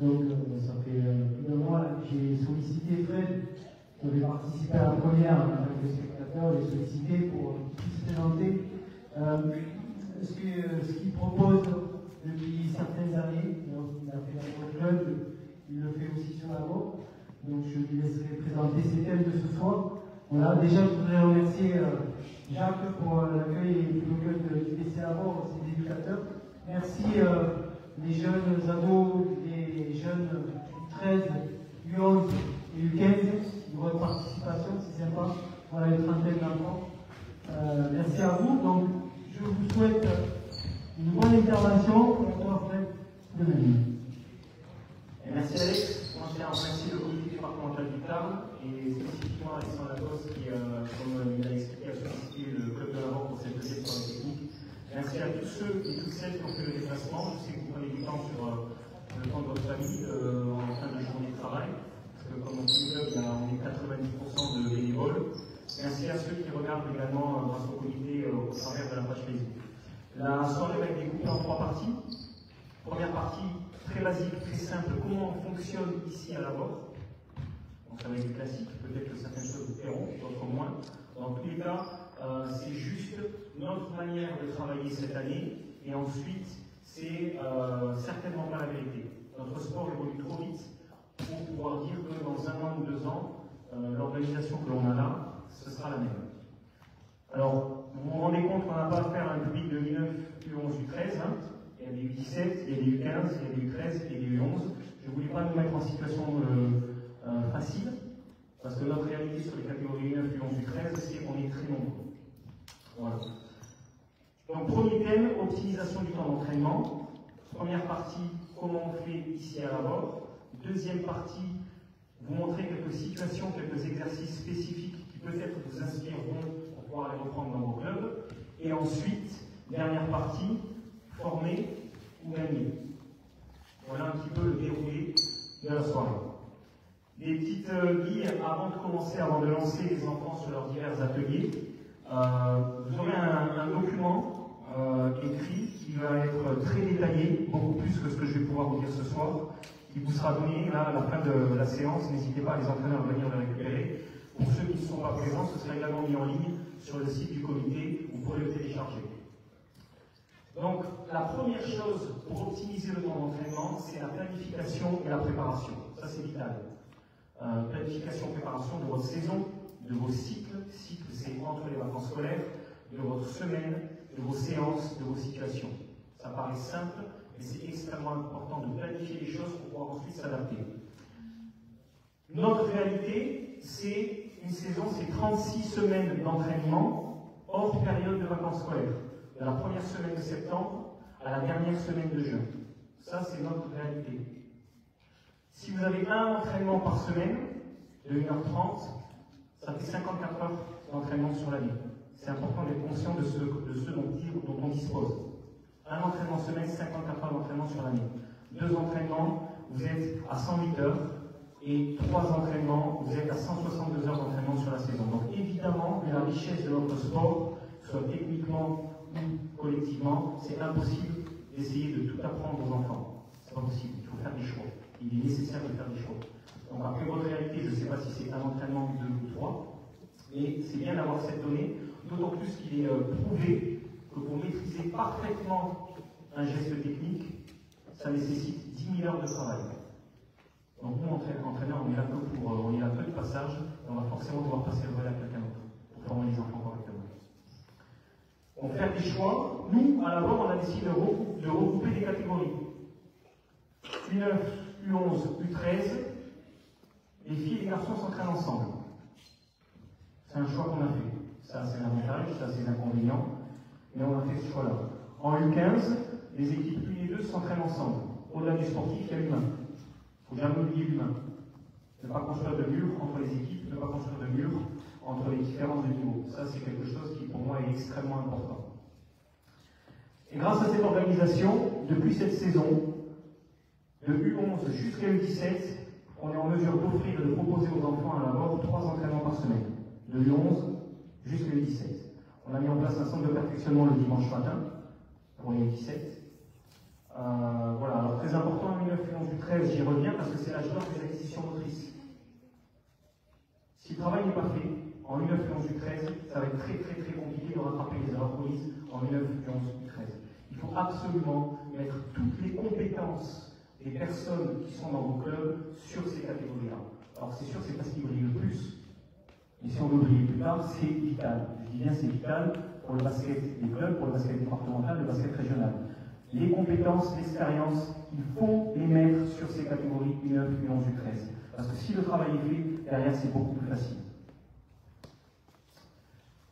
Donc, ça fait plus d'un mois que j'ai sollicité Fred, qui avait participé à la première en tant que spectateur, j'ai sollicité pour qu'il puisse présenter ce qu'il propose depuis certaines années. Donc, il a fait la club, il le fait aussi sur la voie. Donc, je lui laisserai présenter ses thèmes de ce soir. Voilà, déjà, je voudrais remercier Jacques pour l'accueil et le du lycée à bord, ses éducateurs. Merci les jeunes ados, les jeunes du 13, du 11 et du 15 de votre participation, c'est sympa. Voilà, une trentaine d'enfants. Merci à vous. Donc, je vous souhaite une bonne intervention. Merci Alex. Moi, je tiens à remercier le comité départemental du Tarn et spécifiquement Alexandre Lagos qui, comme il a expliqué, a sollicité le club de la vente pour cette deuxième soirée technique. Merci à tous ceux et toutes celles qui ont fait le déplacement. Je sais que vous prenez du temps sur le temps de votre famille en fin de journée de travail. Parce que comme on dit, on est 90% de bénévoles. Merci à ceux qui regardent également grâce au comité au travers de la page Facebook. La soirée va être découpée en 3 parties. Première partie, très basique, très simple, comment on fonctionne ici à la Bord. Donc ça va être du classique, peut-être que certaines choses vous plairont, d'autres moins. Dans tous les cas, c'est juste notre manière de travailler cette année, et ensuite, c'est certainement pas la vérité. Notre sport évolue trop vite pour pouvoir dire que dans 1 an ou 2 ans, l'organisation que l'on a là, ce sera la même. Alors, vous vous rendez compte qu'on n'a pas affaire à un public de U9, U11, U13, hein. Il y a des U17, il y a des U15, il y a des U13, il y a des U11. Je ne voulais pas nous mettre en situation facile, parce que notre réalité sur les catégories U9, U11, U13, c'est qu'on est très nombreux. Voilà. Donc, premier thème, optimisation du temps d'entraînement. Première partie, comment on fait ici à la Bord. Deuxième partie, vous montrer quelques situations, quelques exercices spécifiques qui peut-être vous inspireront pour pouvoir les reprendre dans vos clubs. Et ensuite, dernière partie, former ou gagner. Voilà un petit peu le déroulé de la soirée. Des petites billes avant de commencer, avant de lancer les enfants sur leurs divers ateliers. Vous aurez un document écrit qui va être très détaillé, beaucoup plus que ce que je vais pouvoir vous dire ce soir, qui vous sera donné là, à la fin de la séance. N'hésitez pas, les entraîneurs, à venir le récupérer. Pour ceux qui ne sont pas présents, ce sera également mis en ligne sur le site du comité, vous pourrez le télécharger. Donc, la première chose pour optimiser le temps d'entraînement, c'est la planification et la préparation. Ça, c'est vital. Planification, préparation de votre saison, de vos cycles. Cycle, c'est entre les vacances scolaires, de votre semaine, de vos séances, de vos situations. Ça paraît simple, mais c'est extrêmement important de planifier les choses pour pouvoir ensuite s'adapter. Notre réalité, c'est une saison, c'est 36 semaines d'entraînement hors période de vacances scolaires. De la première semaine de septembre à la dernière semaine de juin. Ça, c'est notre réalité. Si vous avez un entraînement par semaine, de 1h30, ça fait 54 heures d'entraînement sur l'année. C'est important d'être conscient de ce dont on dispose. Un entraînement semaine, 54 heures d'entraînement sur l'année. 2 entraînements, vous êtes à 108 heures. Et 3 entraînements, vous êtes à 162 heures d'entraînement sur la saison. Donc évidemment, la richesse de notre sport, soit techniquement ou collectivement, c'est impossible d'essayer de tout apprendre aux enfants. C'est pas possible, il faut faire des choix. Il est nécessaire de faire des choix. Donc après votre réalité, je ne sais pas si c'est un entraînement, 2 ou 3, mais c'est bien d'avoir cette donnée, d'autant plus qu'il est prouvé que pour maîtriser parfaitement un geste technique, ça nécessite 10 000 heures de travail. Donc nous, entraîneurs, on est là que de passage, et on va forcément devoir passer le relais à quelqu'un d'autre pour former les enfants correctement. On fait des choix. Nous, à la Bord, on a décidé de regrouper des catégories. U9, U11, U13, les filles et les garçons s'entraînent ensemble. C'est un choix qu'on a fait. Ça, c'est l'avantage, ça, c'est l'inconvénient. Mais on a fait ce choix-là. En U15, les équipes 1 et 2 s'entraînent ensemble. Au-delà du sportif, il y a l'humain. Il ne faut jamais oublier l'humain. Ne pas construire de mur entre les équipes, ne pas construire de mur entre les différences de niveau. Ça, c'est quelque chose qui, pour moi, est extrêmement important. Et grâce à cette organisation, depuis cette saison, de U11 jusqu'à U17, on est en mesure d'offrir et de proposer aux enfants à la Bord 3 entraînements par semaine. De U11 jusqu'à U17. On a mis en place un centre de perfectionnement le dimanche matin, pour les U17. Voilà, alors très important, en 9 et 11 du 13, j'y reviens parce que c'est l'âge d'or des acquisitions motrices. Si le travail n'est pas fait, en 9 et 11 du 13, ça va être très compliqué de rattraper les erreurs commises en 9 et 11 du 13. Il faut absolument mettre toutes les compétences des personnes qui sont dans vos clubs sur ces catégories-là. Alors c'est sûr, c'est parce qu'ils brillent le plus, mais si on veut briller plus tard, c'est vital. Je dis bien c'est vital pour le basket des clubs, pour le basket départemental, le basket régional. Les compétences, l'expérience, il faut les mettre sur ces catégories 9 et 11 du 13. Parce que si le travail est fait, derrière c'est beaucoup plus facile.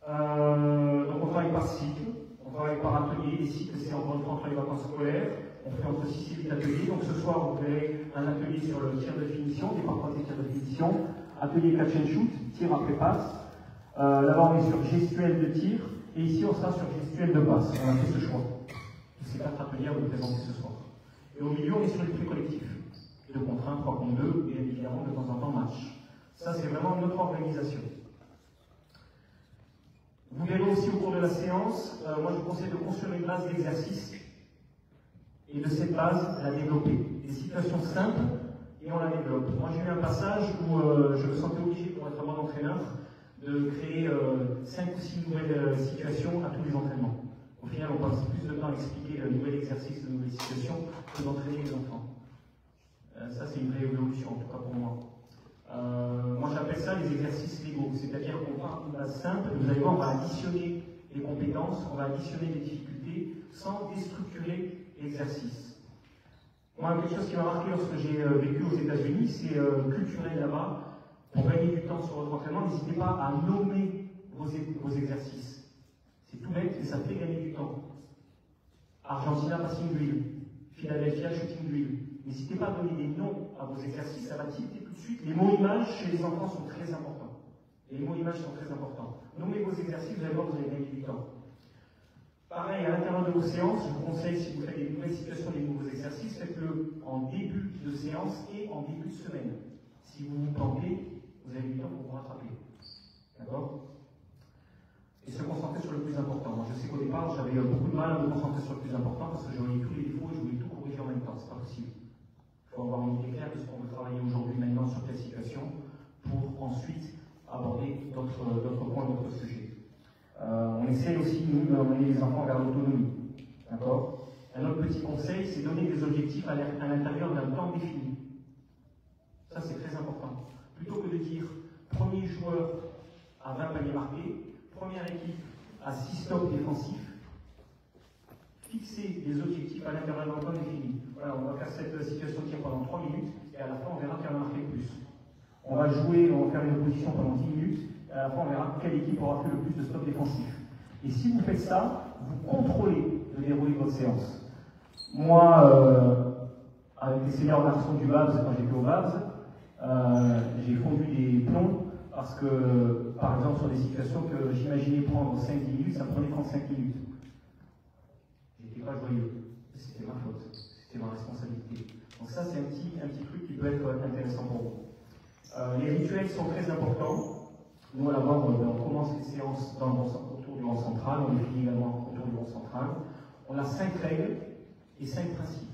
Donc on travaille par cycle, on travaille par atelier. Les cycles, c'est encore une fois entre les vacances scolaires. On fait entre 6 et 8 ateliers. Donc ce soir, vous verrez un atelier sur le tir de finition, des parfois des tirs de finition. Atelier catch and shoot, tir après passe. Là-bas, on est sur gestuelle de tir. Et ici, on sera sur gestuelle de passe. On a fait ce choix. Ces 4 ateliers à vous présenter ce soir. Et au milieu, on est sur les trucs collectifs. 2 contre 1, 3 contre 2, et évidemment, de temps en temps, match. Ça, c'est vraiment notre organisation. Vous verrez aussi au cours de la séance, moi je vous conseille de construire une base d'exercice et de cette base, la développer. Des situations simples et on la développe. Moi j'ai eu un passage où je me sentais obligé, pour être un bon entraîneur, de créer 5 ou 6 nouvelles situations à tous les entraînements. Au final, on passe plus de temps à expliquer le nouvel exercice, de nouvelles situations, que d'entraîner les enfants. Ça, c'est une vraie évolution, en tout cas pour moi. Moi, j'appelle ça les exercices légaux. C'est-à-dire qu'on part d'une base simple, vous allez voir, on va additionner les compétences, on va additionner les difficultés, sans déstructurer l'exercice. Moi, quelque chose qui m'a marqué lorsque j'ai vécu aux États-Unis, c'est culturel là-bas. Pour gagner du temps sur votre entraînement, n'hésitez pas à nommer vos exercices. C'est tout bête, mais ça fait gagner du temps. Argentina passing drill, Philadelphia shooting drill. N'hésitez pas à donner des noms à vos exercices, ça va tilter tout de suite. Les mots images chez les enfants sont très importants. Les mots images sont très importants. Nommez vos exercices, vous allez voir que vous allez gagner du temps. Pareil, à l'intérieur de vos séances, je vous conseille, si vous faites des nouvelles situations, des nouveaux exercices, faites-le en début de séance et en début de semaine. Si vous vous plantez, vous avez du temps pour vous rattraper. D'accord ? Et se concentrer sur le plus important. Moi, je sais qu'au départ, j'avais beaucoup de mal à me concentrer sur le plus important parce que je voyais tous les défauts et je voulais tout corriger en même temps. C'est pas possible. Il faut avoir une idée claire de ce qu'on veut travailler aujourd'hui, maintenant, sur quelle situation, pour ensuite aborder d'autres points, d'autres sujets. On essaie aussi, nous, d'emmener les enfants vers l'autonomie. D'accord ? Un autre petit conseil, c'est donner des objectifs à l'intérieur d'un temps défini. Ça, c'est très important. Plutôt que de dire premier joueur à 20 paniers marqués, première équipe à 6 stops défensifs, fixer des objectifs à l'intérieur d'un temps défini. Voilà, on va faire cette situation de tir pendant 3 minutes et à la fin on verra qui en a marqué le plus. On va jouer, on va faire une opposition pendant 10 minutes et à la fin on verra quelle équipe aura fait le plus de stops défensifs. Et si vous faites ça, vous contrôlez le déroulé de votre séance. Moi, avec les seniors garçons du BABS, quand j'étais au BABS, j'ai fondu des plombs parce que, par exemple, sur des situations que j'imaginais prendre 5-10 minutes, ça me prenait 35 minutes. J'étais pas joyeux. C'était ma faute. C'était ma responsabilité. Donc ça, c'est un petit truc qui peut être intéressant pour vous. Les rituels sont très importants. Nous, à la base, on commence les séances autour du rang central, on les finit également autour du rang central. On a 5 règles et 5 principes.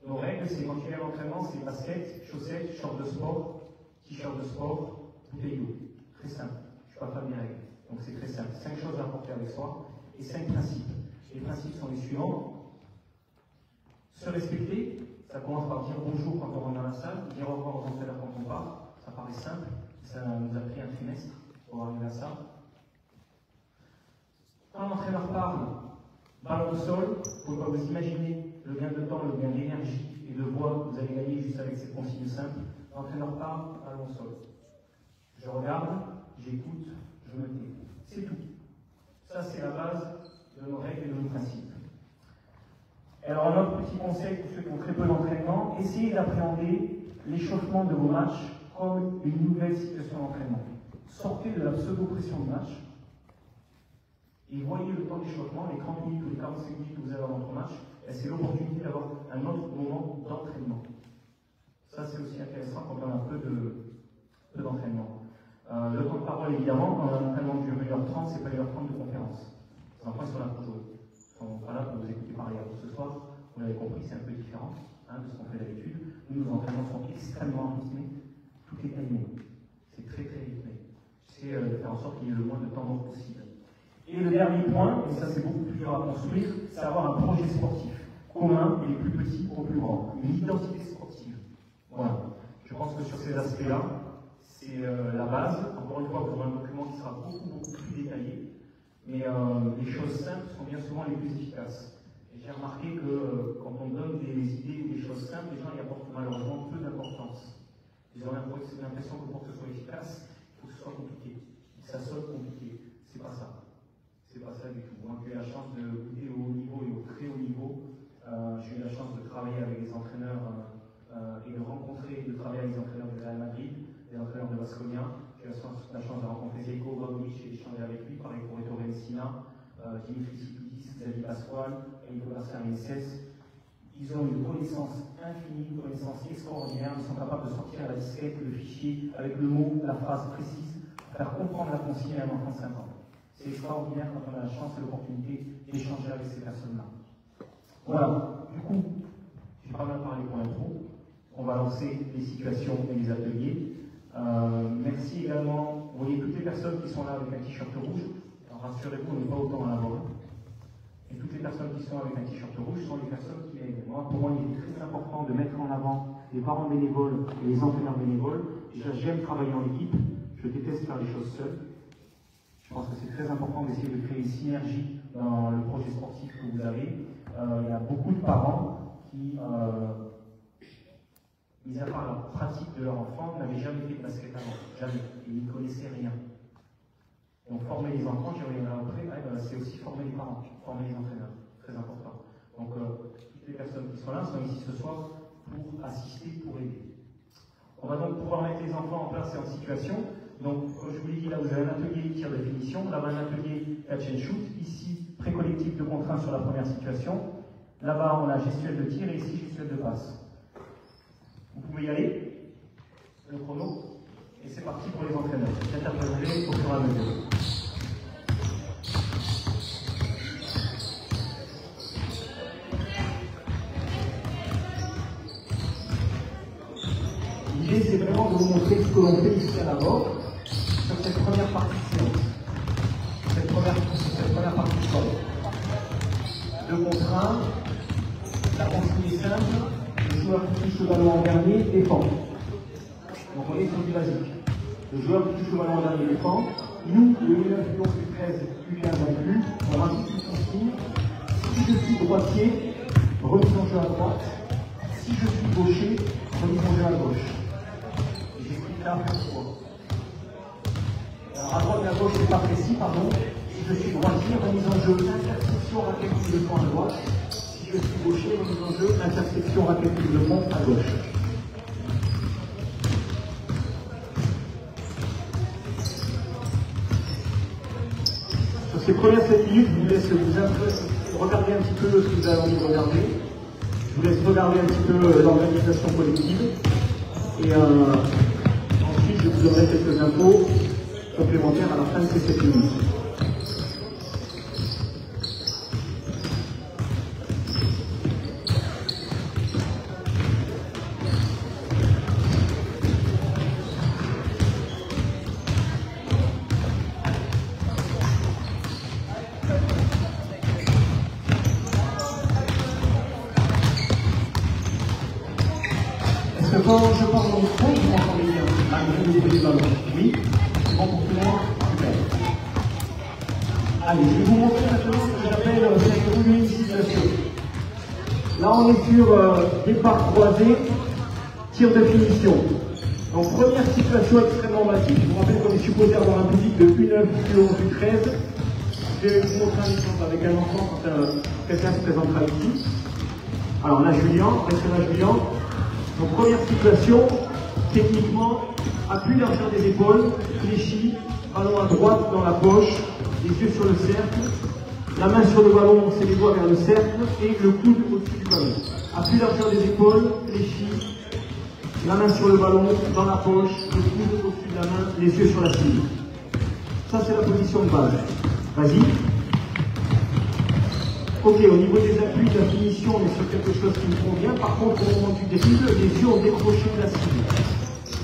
Nos règles, c'est quand tu viens à l'entraînement, c'est baskets, chaussettes, shorts de sport, t-shirt de sport, bouteille d'eau. Très simple. Je ne suis pas fan des règles. Donc c'est très simple. 5 choses à apporter avec soi et 5 principes. Les principes sont les suivants. Se respecter, ça commence par dire bonjour quand on rentre dans la salle, dire au revoir aux entraîneurs quand on part. Ça paraît simple, ça nous a pris un trimestre pour arriver à ça. Quand l'entraîneur parle, ballon au sol, il ne faut pas vous imaginer le gain de temps, le gain d'énergie et de voix que vous allez gagner juste avec cette consigne simple. L'entraîneur parle, ballon au sol. Je regarde, j'écoute, je me tais. C'est tout. Ça, c'est la base de nos règles et de nos principes. Alors, un autre petit conseil pour ceux qui ont très peu d'entraînement, essayez d'appréhender l'échauffement de vos matchs comme une nouvelle situation d'entraînement. Sortez de la pseudo-pression de match et voyez le temps d'échauffement, les 30 minutes ou les 45 minutes que vous avez avant votre match, c'est l'opportunité d'avoir un autre moment d'entraînement. Ça, c'est aussi intéressant quand on a peu d'entraînement. Le temps de parole, évidemment, quand on a un entraînement qui dure 1h30, c'est pas 1h30 de conférence. Les enfants, ils sont là pour jouer. Ils sont sont pas là pour vous écouter parler à vous ce soir. Vous l'avez compris, c'est un peu différent de ce qu'on fait d'habitude. Nous, nos entraînements sont extrêmement rythmés. Tout est timé. C'est très très rythmé. C'est de faire en sorte qu'il y ait le moins de temps mort possible. Et le dernier point, et ça c'est beaucoup plus dur à construire, c'est avoir un projet sportif commun et les plus petits aux plus grands. Une identité sportive. Voilà. Je pense que sur ces aspects-là, c'est la base. Encore une fois, vous aurez un document qui sera beaucoup plus détaillé. Mais les choses simples sont bien souvent les plus efficaces. Et j'ai remarqué que quand on donne des idées ou des choses simples, les gens y apportent malheureusement peu d'importance. Ils ont l'impression que pour que ce soit efficace, il faut que ce soit compliqué. Que ça sonne compliqué. C'est pas ça. C'est pas ça du tout. Moi, j'ai eu la chance de goûter au haut niveau et au très haut niveau. J'ai eu la chance de travailler avec des entraîneurs et de rencontrer, de travailler avec des entraîneurs du Real Madrid, des entraîneurs de Baskonia. J'ai eu la chance de rencontrer Zeko Vagovic et d'échanger avec lui, pareil pour Ettore Messina, Dimitri Sitoudis, Xavi Pascual, Nicolas Sarmenses. Ils ont une connaissance infinie, une connaissance extraordinaire. Ils sont capables de sortir la disquette, le fichier, avec le mot, la phrase précise, pour faire comprendre la consigne à un enfant de 5 ans. C'est extraordinaire quand on a la chance et l'opportunité d'échanger avec ces personnes-là. Voilà, du coup, j'ai pas mal parlé pour l'intro. On va lancer les situations et les ateliers. Merci également, vous voyez toutes les personnes qui sont là avec un t-shirt rouge. Alors rassurez-vous, on n'est pas autant à la mort. Et toutes les personnes qui sont avec un t-shirt rouge sont les personnes qui m'aident. Moi, pour moi, il est très important de mettre en avant les parents bénévoles et les entraîneurs bénévoles. Déjà, j'aime travailler en équipe. Je déteste faire les choses seul. Je pense que c'est très important d'essayer de créer une synergie dans le projet sportif que vous avez. Il y a beaucoup de parents qui, mis à part la pratique de leur enfant, n'avaient jamais fait de basket avant. Jamais. Ils ne connaissaient rien. Donc former les enfants, j'y reviendrai après, c'est aussi former les parents, former les entraîneurs. Très important. Donc toutes les personnes qui sont là sont ici ce soir pour assister, pour aider. On va donc pouvoir mettre les enfants en place et en situation. Donc, comme je vous l'ai dit, là, vous avez un atelier tir de finition, là-bas un atelier catch and shoot, ici, pré-collectif de contraintes sur la première situation, là-bas, on a gestuelle de tir et ici, gestuelle de passe. Vous pouvez y aller, le chrono, et c'est parti pour les entraîneurs. J'interviendrai au fur et à mesure. L'idée, c'est vraiment de vous montrer ce que l'on fait ici à la bord. Sur cette première partie de séance, cette première partie de sport. Le contraint, la consigne est simple, le joueur qui touche le ballon en dernier défend. Donc on est sur du basique. Le joueur qui touche le ballon en dernier défend. Nous, le 9, le 11, le 13, le 15 inclus, on rajoute une consigne. Si je suis droitier, remise en jeu à droite. Si je suis gaucher, remise en jeu à gauche. Et j'explique là pourquoi. Alors à droite et à gauche, c'est pas précis, pardon. Si je suis droitier, remise en jeu, intersection, raquette, de fond à droite. Si je suis gaucher, remise en jeu, intersection, raquette, de fond à gauche. Sur ces premières 7 minutes, je vous laisse vous regarder un petit peu ce que vous avez envie de regarder. Je vous laisse regarder un petit peu l'organisation collective. Et ensuite, je vous donnerai quelques infos complémentaires à la fin de ces 7 minutes. Est-ce que quand je parle dans le micro, vous m'entendez bien malgré le début du ballon? Oui? C'est bon pour tout le monde? Super. Allez, je vais vous montrer maintenant ce que j'appelle cette une situation. Là, on est sur départ croisé, tir de finition. Donc, première situation extrêmement basique. Je vous rappelle qu'on est supposé avoir un public de 1 plus 11 plus 13. Je vais vous montrer un exemple avec un enfant quand quelqu'un se présentera ici. Alors là, Julien, restez là, Julien. Donc, première situation, techniquement, appui largeur des épaules, fléchi, ballon à droite dans la poche, les yeux sur le cercle, la main sur le ballon, c'est les doigts vers le cercle, et le coude au-dessus du ballon. Appui largeur des épaules, fléchi, la main sur le ballon, dans la poche, le coude au-dessus de la main, les yeux sur la cible. Ça, c'est la position de base. Vas-y. Ok, au niveau des appuis, de la finition, on est sur quelque chose qui me convient. Par contre, au moment du dribble, les yeux ont décroché de la cible.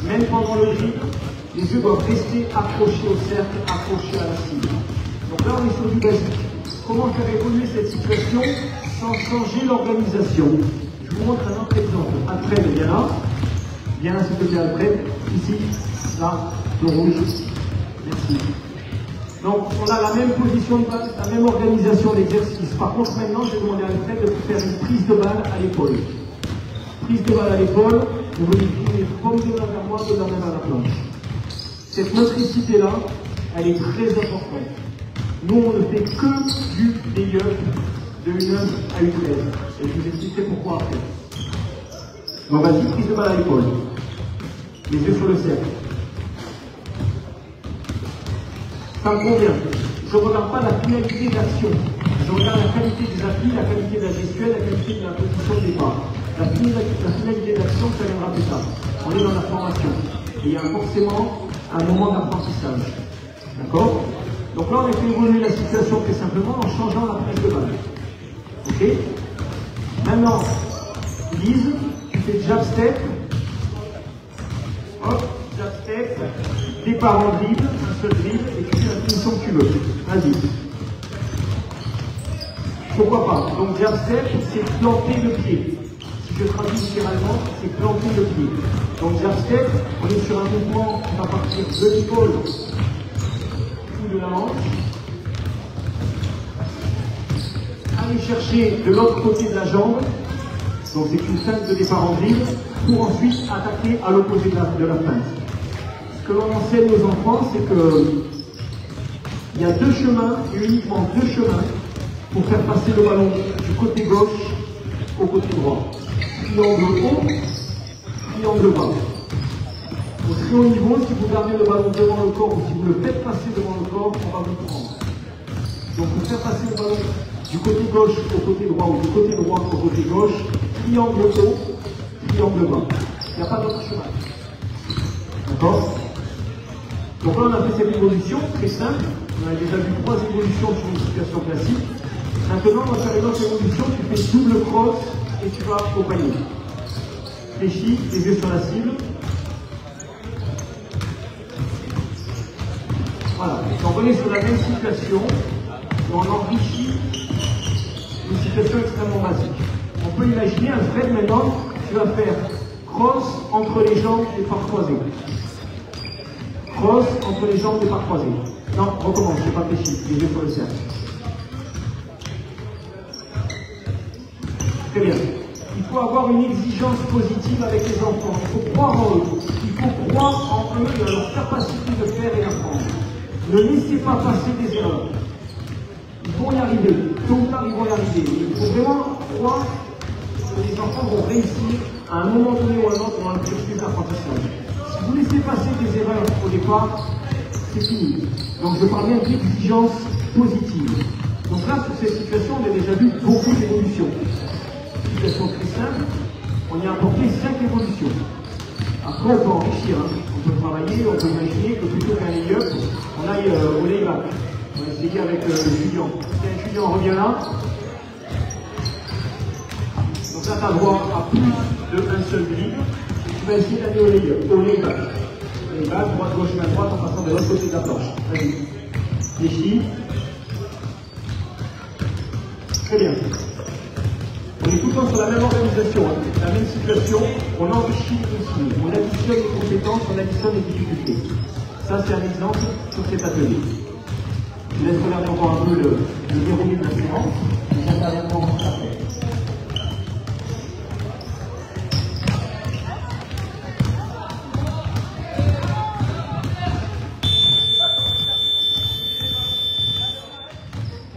Même pendant le dribble, les yeux doivent rester accrochés au cercle, accrochés à la cible. Donc là, on est sur du basique. Comment faire évoluer cette situation sans changer l'organisation? Je vous montre un autre exemple. Alfred, viens là. Viens là, s'il te plaît, Alfred. Ici, là, le rouge. Merci. Donc, on a la même position de balle, la même organisation d'exercice. Par contre, maintenant, je vais demander à Alfred de faire une prise de balle à l'épaule. Prise de balle à l'épaule, vous voulez tourner comme de la vers moi, de la main à la planche. Cette motricité-là, elle est très importante. Nous, on ne fait que du lay-up de une œuvre à une 13. Et je vous expliquerai pourquoi après. Donc, vas-y, prise de balle à l'épaule. Les yeux sur le cercle. Ça me convient. Je ne regarde pas la finalité d'action. Je regarde la qualité des appuis, la qualité de la gestuelle, la qualité de la position de départ. La finalité d'action, ça viendra plus tard. On est dans la formation. Et il y a forcément un moment d'apprentissage. D'accord? Donc là, on a fait évoluer la situation très simplement en changeant la prise de balle. Ok? Maintenant, Lise, tu fais jab step. Hop, jab step. Départ en dribble, un seul dribble, et tu fais la finition que tu veux. Vas-y. Pourquoi pas? Donc jab step, c'est planter le pied. Si je traduis littéralement, c'est planter le pied. Donc jab step, on est sur un mouvement qui va partir de l'épaule ou de la hanche. Aller chercher de l'autre côté de la jambe. Donc c'est une feinte de départ en dribble pour ensuite attaquer à l'opposé de la feinte. Ce que l'on enseigne aux enfants, c'est qu'il y a deux chemins, et uniquement deux chemins, pour faire passer le ballon du côté gauche au côté droit. Triangle haut, triangle bas. Au très haut niveau, si vous gardez le ballon devant le corps ou si vous le faites passer devant le corps, on va vous prendre. Donc pour faire passer le ballon du côté gauche au côté droit ou du côté droit au côté gauche, triangle haut, triangle bas. Il n'y a pas d'autre chemin. D'accord? Donc là, on a fait cette évolution très simple. On a déjà vu 3 évolutions sur une situation classique. Maintenant, on va faire une autre évolution. Tu fais double crosse et tu vas au panier. Fléchis, les yeux sur la cible. Voilà. Donc on est sur la même situation. Et on enrichit une situation extrêmement basique. On peut imaginer un Fred maintenant, tu vas faire crosse entre les jambes et pas croisées. Crosse entre les jambes et pas croisées. Non, recommence, je n'ai pas fléchi, les yeux sur le cercle. Très bien. Il faut avoir une exigence positive avec les enfants. Il faut croire en eux. Il faut croire en eux et en leur capacité de faire et d'apprendre. Ne laissez pas passer des erreurs. Ils vont y arriver. Tôt ou tard, ils vont y arriver. Il faut vraiment croire que les enfants vont réussir à un moment donné ou à un autre dans le cursus d'apprentissage. Si vous laissez passer des erreurs au départ, c'est fini. Donc je parle bien d'exigence positive. Donc là, sur cette situation, on a déjà vu beaucoup d'évolutions. Situation très simple, on y a apporté 5 évolutions. Après, on peut enrichir, hein. On peut travailler, on peut imaginer que plutôt qu'un lay-up, on aille au lay-back. On va essayer avec l'étudiant. Si un étudiant revient là, donc là, tu as droit à plus d'un seul dribble, et tu vas essayer d'aller au lay-back. Lay-back, droite, gauche, main droite, en passant de l'autre côté de la planche. Vas-y. Fléchis. Très bien. On est tout le temps sur la même organisation, hein. La même situation, on enrichit aussi, on additionne les compétences, on additionne les difficultés. Ça, c'est un exemple sur cet atelier. Je vous laisse regarder encore un peu le déroulé de la séance, et j'interviens encore après.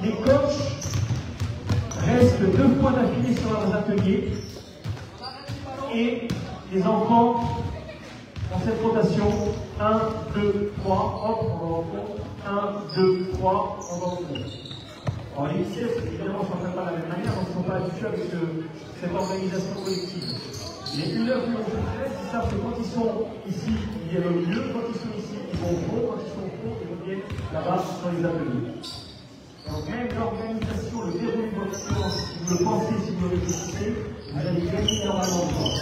Les coachs restent 2 fois d'affilée sur leurs ateliers et les enfants ont cette rotation 1, 2, 3, hop, on va au fond, 1, 2, 3, on va au fond. Alors les pièces, évidemment, ne s'entraînent pas de la même manière, donc ils ne sont pas habitués avec cette organisation collective. Les UNEF, ils savent que quand ils sont ici, ils viennent au milieu, quand ils sont ici, ils vont au fond, quand ils sont au fond, ils reviennent là-bas dans les ateliers. Donc même l'organisation, le déroulé de votre séance, si vous le pensez, si vous le réfléchissez, vous allez gagner énormément de temps.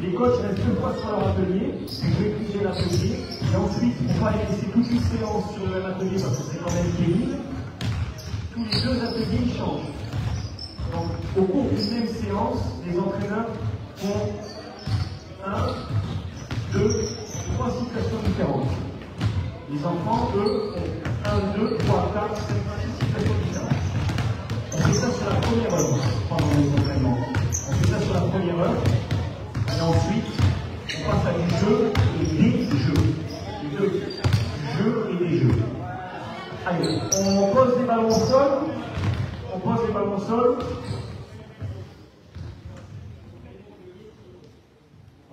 Les coachs restent 2 fois sur leur atelier, vous réfléchissez l'atelier, et ensuite, on va les laisser toute une séance sur le même atelier parce que c'est quand même pénible. Tous les 2 ateliers, ils changent. Donc, au cours d'une même séance, les entraîneurs font 1, 2, 3 situations différentes. Les enfants, eux, ont 1, 2, 3, 4, 5, 6 situations différentes. On fait ça sur la première heure pendant les entraînements. On fait ça sur la première heure. Et ensuite, on passe à du jeu et des jeux. Du jeu et des jeux. Allez, on pose les ballons au sol. On pose les ballons au sol.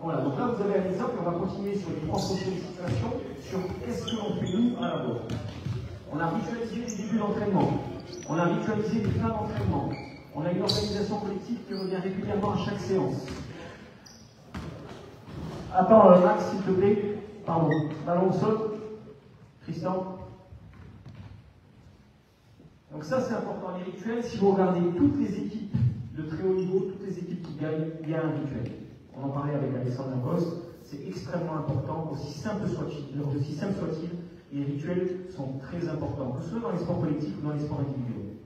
Voilà, donc là vous avez un exemple, on va continuer sur les 3 prochaines situations, sur qu'est-ce que l'on fait nous à la boîte. On a ritualisé les débuts d'entraînement, on a ritualisé les plans d'entraînement, on a une organisation collective qui revient régulièrement à chaque séance. Attends, Max, s'il te plaît, pardon, ballon au sol, Tristan. Donc ça c'est important, les rituels, si vous regardez toutes les équipes de très haut niveau, toutes les équipes qui gagnent, il y a un rituel. On en parlait avec Alexandre Lacoste, c'est extrêmement important, aussi simple soit-il, les rituels sont très importants, que ce soit dans les sports collectifs ou dans les sports individuels.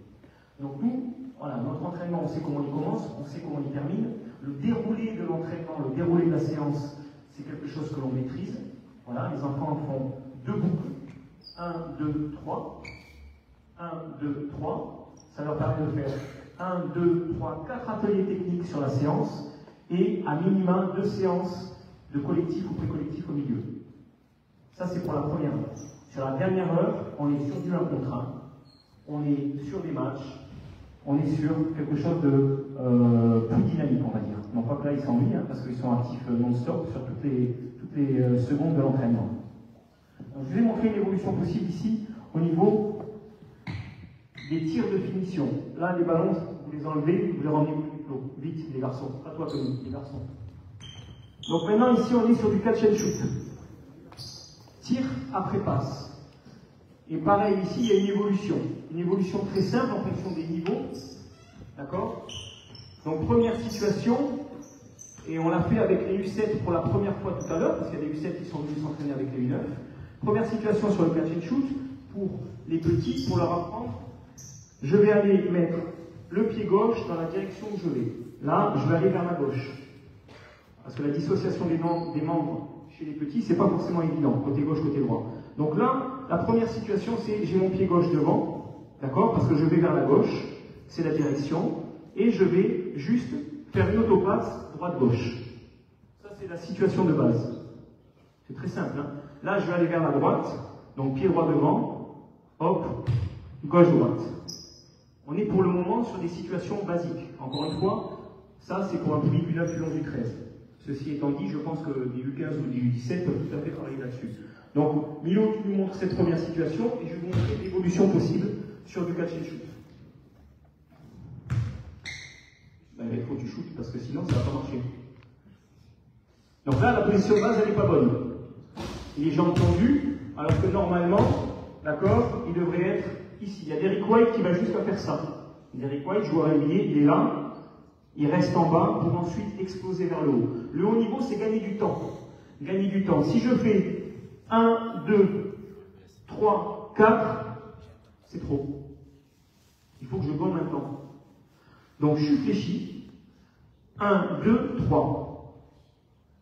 Donc nous, voilà, notre entraînement, on sait comment il commence, on sait comment il termine. Le déroulé de l'entraînement, le déroulé de la séance, c'est quelque chose que l'on maîtrise. Voilà, les enfants font 2 boucles, 1, 2, 3, 1, 2, 3, ça leur permet de faire 1, 2, 3, 4 ateliers techniques sur la séance, et à minima 2 séances de collectif ou pré-collectif au milieu. Ça c'est pour la première heure. Sur la dernière heure, on est sur du 1 contre 1, on est sur des matchs, on est sur quelque chose de plus dynamique, on va dire. Non pas que là ils s'ennuient, parce qu'ils sont actifs non-stop sur toutes les secondes de l'entraînement. Je vais montrer une évolution possible ici au niveau des tirs de finition. Là les ballons, vous les enlevez, vous les ramenez vite les garçons, pas toi Tony, les garçons. Donc maintenant ici on est sur du catch and shoot. Tir après passe. Et pareil ici il y a une évolution très simple en fonction des niveaux. D'accord? Donc première situation, et on l'a fait avec les U7 pour la première fois tout à l'heure, parce qu'il y a des U7 qui sont venus s'entraîner avec les U9. Première situation sur le catch and shoot, pour les petits, pour leur apprendre, je vais aller mettre le pied gauche dans la direction où je vais. Là, je vais aller vers la gauche. Parce que la dissociation des membres chez les petits, c'est pas forcément évident, côté gauche, côté droit. Donc là, la première situation, c'est j'ai mon pied gauche devant, d'accord, parce que je vais vers la gauche, c'est la direction, et je vais juste faire une autopasse droite-gauche. Ça, c'est la situation de base. C'est très simple, hein. Là, je vais aller vers la droite, donc pied droit devant, hop, gauche-droite. On est pour le moment sur des situations basiques. Encore une fois, ça c'est pour un public du 9, du 11, du 13. Ceci étant dit, je pense que des U15 ou des U17 peuvent tout à fait travailler là-dessus. Donc, Milo nous montre cette première situation et je vais vous montrer l'évolution possible sur du catch and shoot. Ben, il faut que tu shootes parce que sinon ça ne va pas marcher. Donc là, la position de base, elle n'est pas bonne. Les jambes tendues, alors que normalement, d'accord, il devrait être ici. Il y a Derrick White qui va juste faire ça. Derrick White, joueur NBA, il est là, il reste en bas pour ensuite exploser vers le haut. Le haut niveau, c'est gagner du temps. Gagner du temps. Si je fais 1, 2, 3, 4, c'est trop. Il faut que je gomme un temps. Donc je fléchis. 1, 2, 3.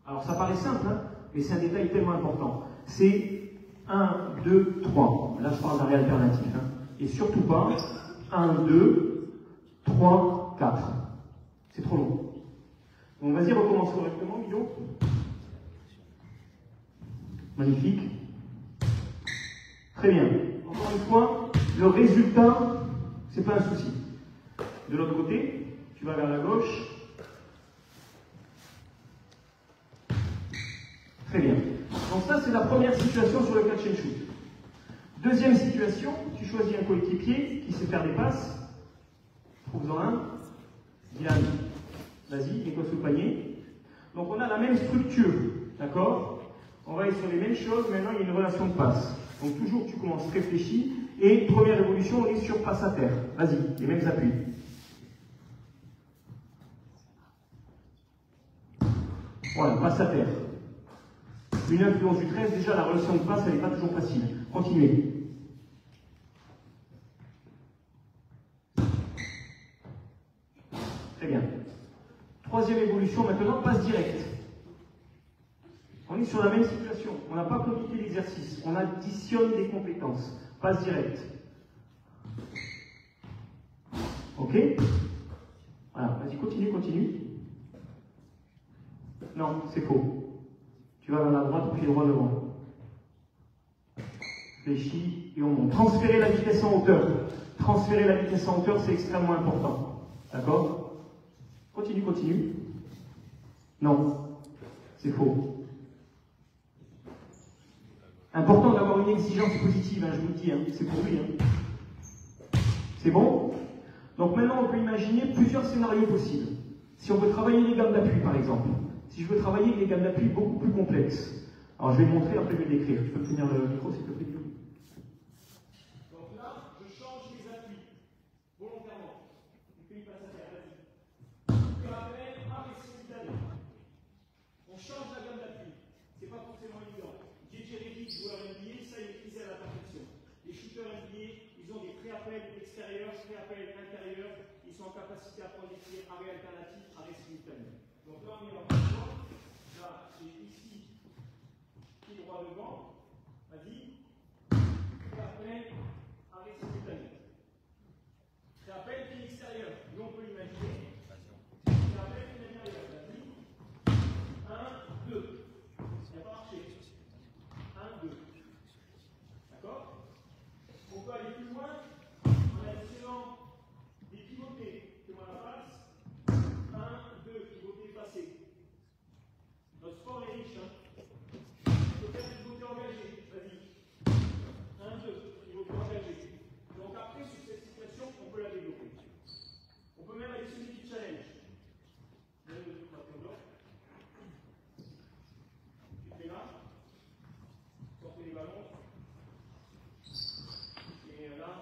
Alors ça paraît simple, hein, mais c'est un détail tellement important. C'est 1, 2, 3. Là, je parle d'arrêt alternatif. Hein. Et surtout pas 1, 2, 3, 4. C'est trop long. Donc vas-y, recommence correctement, Milo. Magnifique. Très bien. Encore une fois, le résultat, c'est pas un souci. De l'autre côté, tu vas vers la gauche. Très bien. Donc ça, c'est la première situation sur le catch and shoot. Deuxième situation, tu choisis un coéquipier qui sait faire des passes. Trouve-en un. Dylan, vas-y, mets-toi sous le panier. Donc on a la même structure, d'accord? On va aller sur les mêmes choses, maintenant il y a une relation de passe. Donc toujours tu commences réfléchi, Et première évolution, on est sur passe à terre. Vas-y, les mêmes appuis. Voilà, passe à terre. Une influence du 13, déjà la relation de passe, elle n'est pas toujours facile. Continuez. Très bien. Troisième évolution, maintenant, passe directe. On est sur la même situation. On n'a pas compliqué l'exercice. On additionne des compétences. Passe directe. Ok? Voilà, vas-y, continue, continue. Non, c'est faux. Tu vas vers la droite puis droit devant. Fléchis et on monte. Transférer la vitesse en hauteur. Transférer la vitesse en hauteur, c'est extrêmement important. D'accord? Continue, continue. Non, c'est faux. Important d'avoir une exigence positive, hein, je vous le dis, hein, c'est pour lui. Hein. C'est bon? Donc maintenant, on peut imaginer plusieurs scénarios possibles. Si on veut travailler les gammes d'appui, par exemple. Si je veux travailler les gammes d'appui beaucoup plus complexes. Alors je vais le montrer, après je vais l'écrire. Tu peux tenir le micro, s'il te plaît. Donc là, je change les appuis, volontairement. Et puis il passe à terre, vas-y. Je rappelle, arrêt simultané. On change la gamme d'appui. C'est pas forcément évident. JJ Redick, joueur NBA, ça il maîtrisait à la perfection. Les shooters NBA, ils ont des pré-appels extérieurs, pré-appels intérieurs. Ils sont en capacité à prendre des tirs, arrêt alternatif, arrêt simultané. Donc là, on est en position. Là, j'ai ici, pied droit devant. Vas-y. Pré-appel, arrêt simultané. Pré-appel, pied extérieur. Nous, on peut l'imaginer. Pré-appel, pied intérieur. Vas-y. 1, 2. Ça n'a pas marché. 1, 2. D'accord? On peut aller plus loin en additionnant des pivotés que moi la face. 1, 2, pivoté passé. Notre sport est riche. Hein? On peut faire des pivotés engagés. Vas-y. 1, 2, pivoté engagé. Donc après, sur cette situation, on peut la développer. On peut même additionner des challenges. 1, 2, 3, 4, 5. Tu fais là. Sortez les ballons. Et là,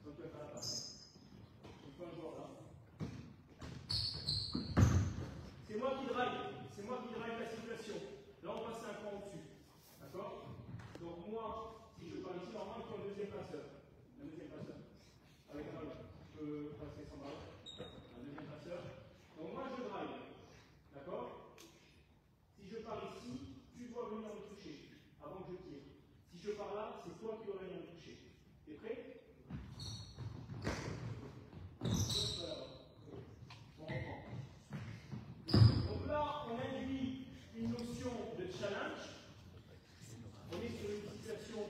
on peut faire la passe. On peut un joueur là. C'est moi qui drive la situation. Là, on passe un point au-dessus. D'accord? Donc moi, si je parle ici, normalement, il faut un deuxième passeur. Un deuxième passeur. Avec un ballon. Je peux passer sans ballon. Un deuxième passeur. Donc moi, je drive. D'accord? Si je pars ici, tu dois venir me toucher avant que je tire. Si je pars là, c'est toi qui dois venir me toucher. T'es prêt? On reprend. Donc là, on induit une notion de challenge. On est sur une situation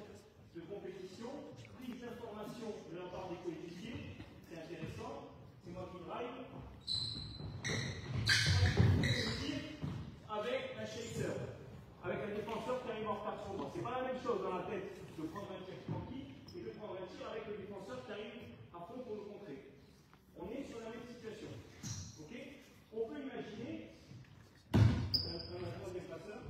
de compétition, prise d'information de la part des coéquipiers. C'est intéressant. C'est moi qui drive. Avec un chaser, avec un défenseur qui arrive en retard sur le banc. C'est pas la même chose dans la tête de prendre un tir tranquille et de prendre un tir avec le défenseur qui arrive à fond pour le contrer. On est sur la même situation. Ok? On peut imaginer un troisième passeur.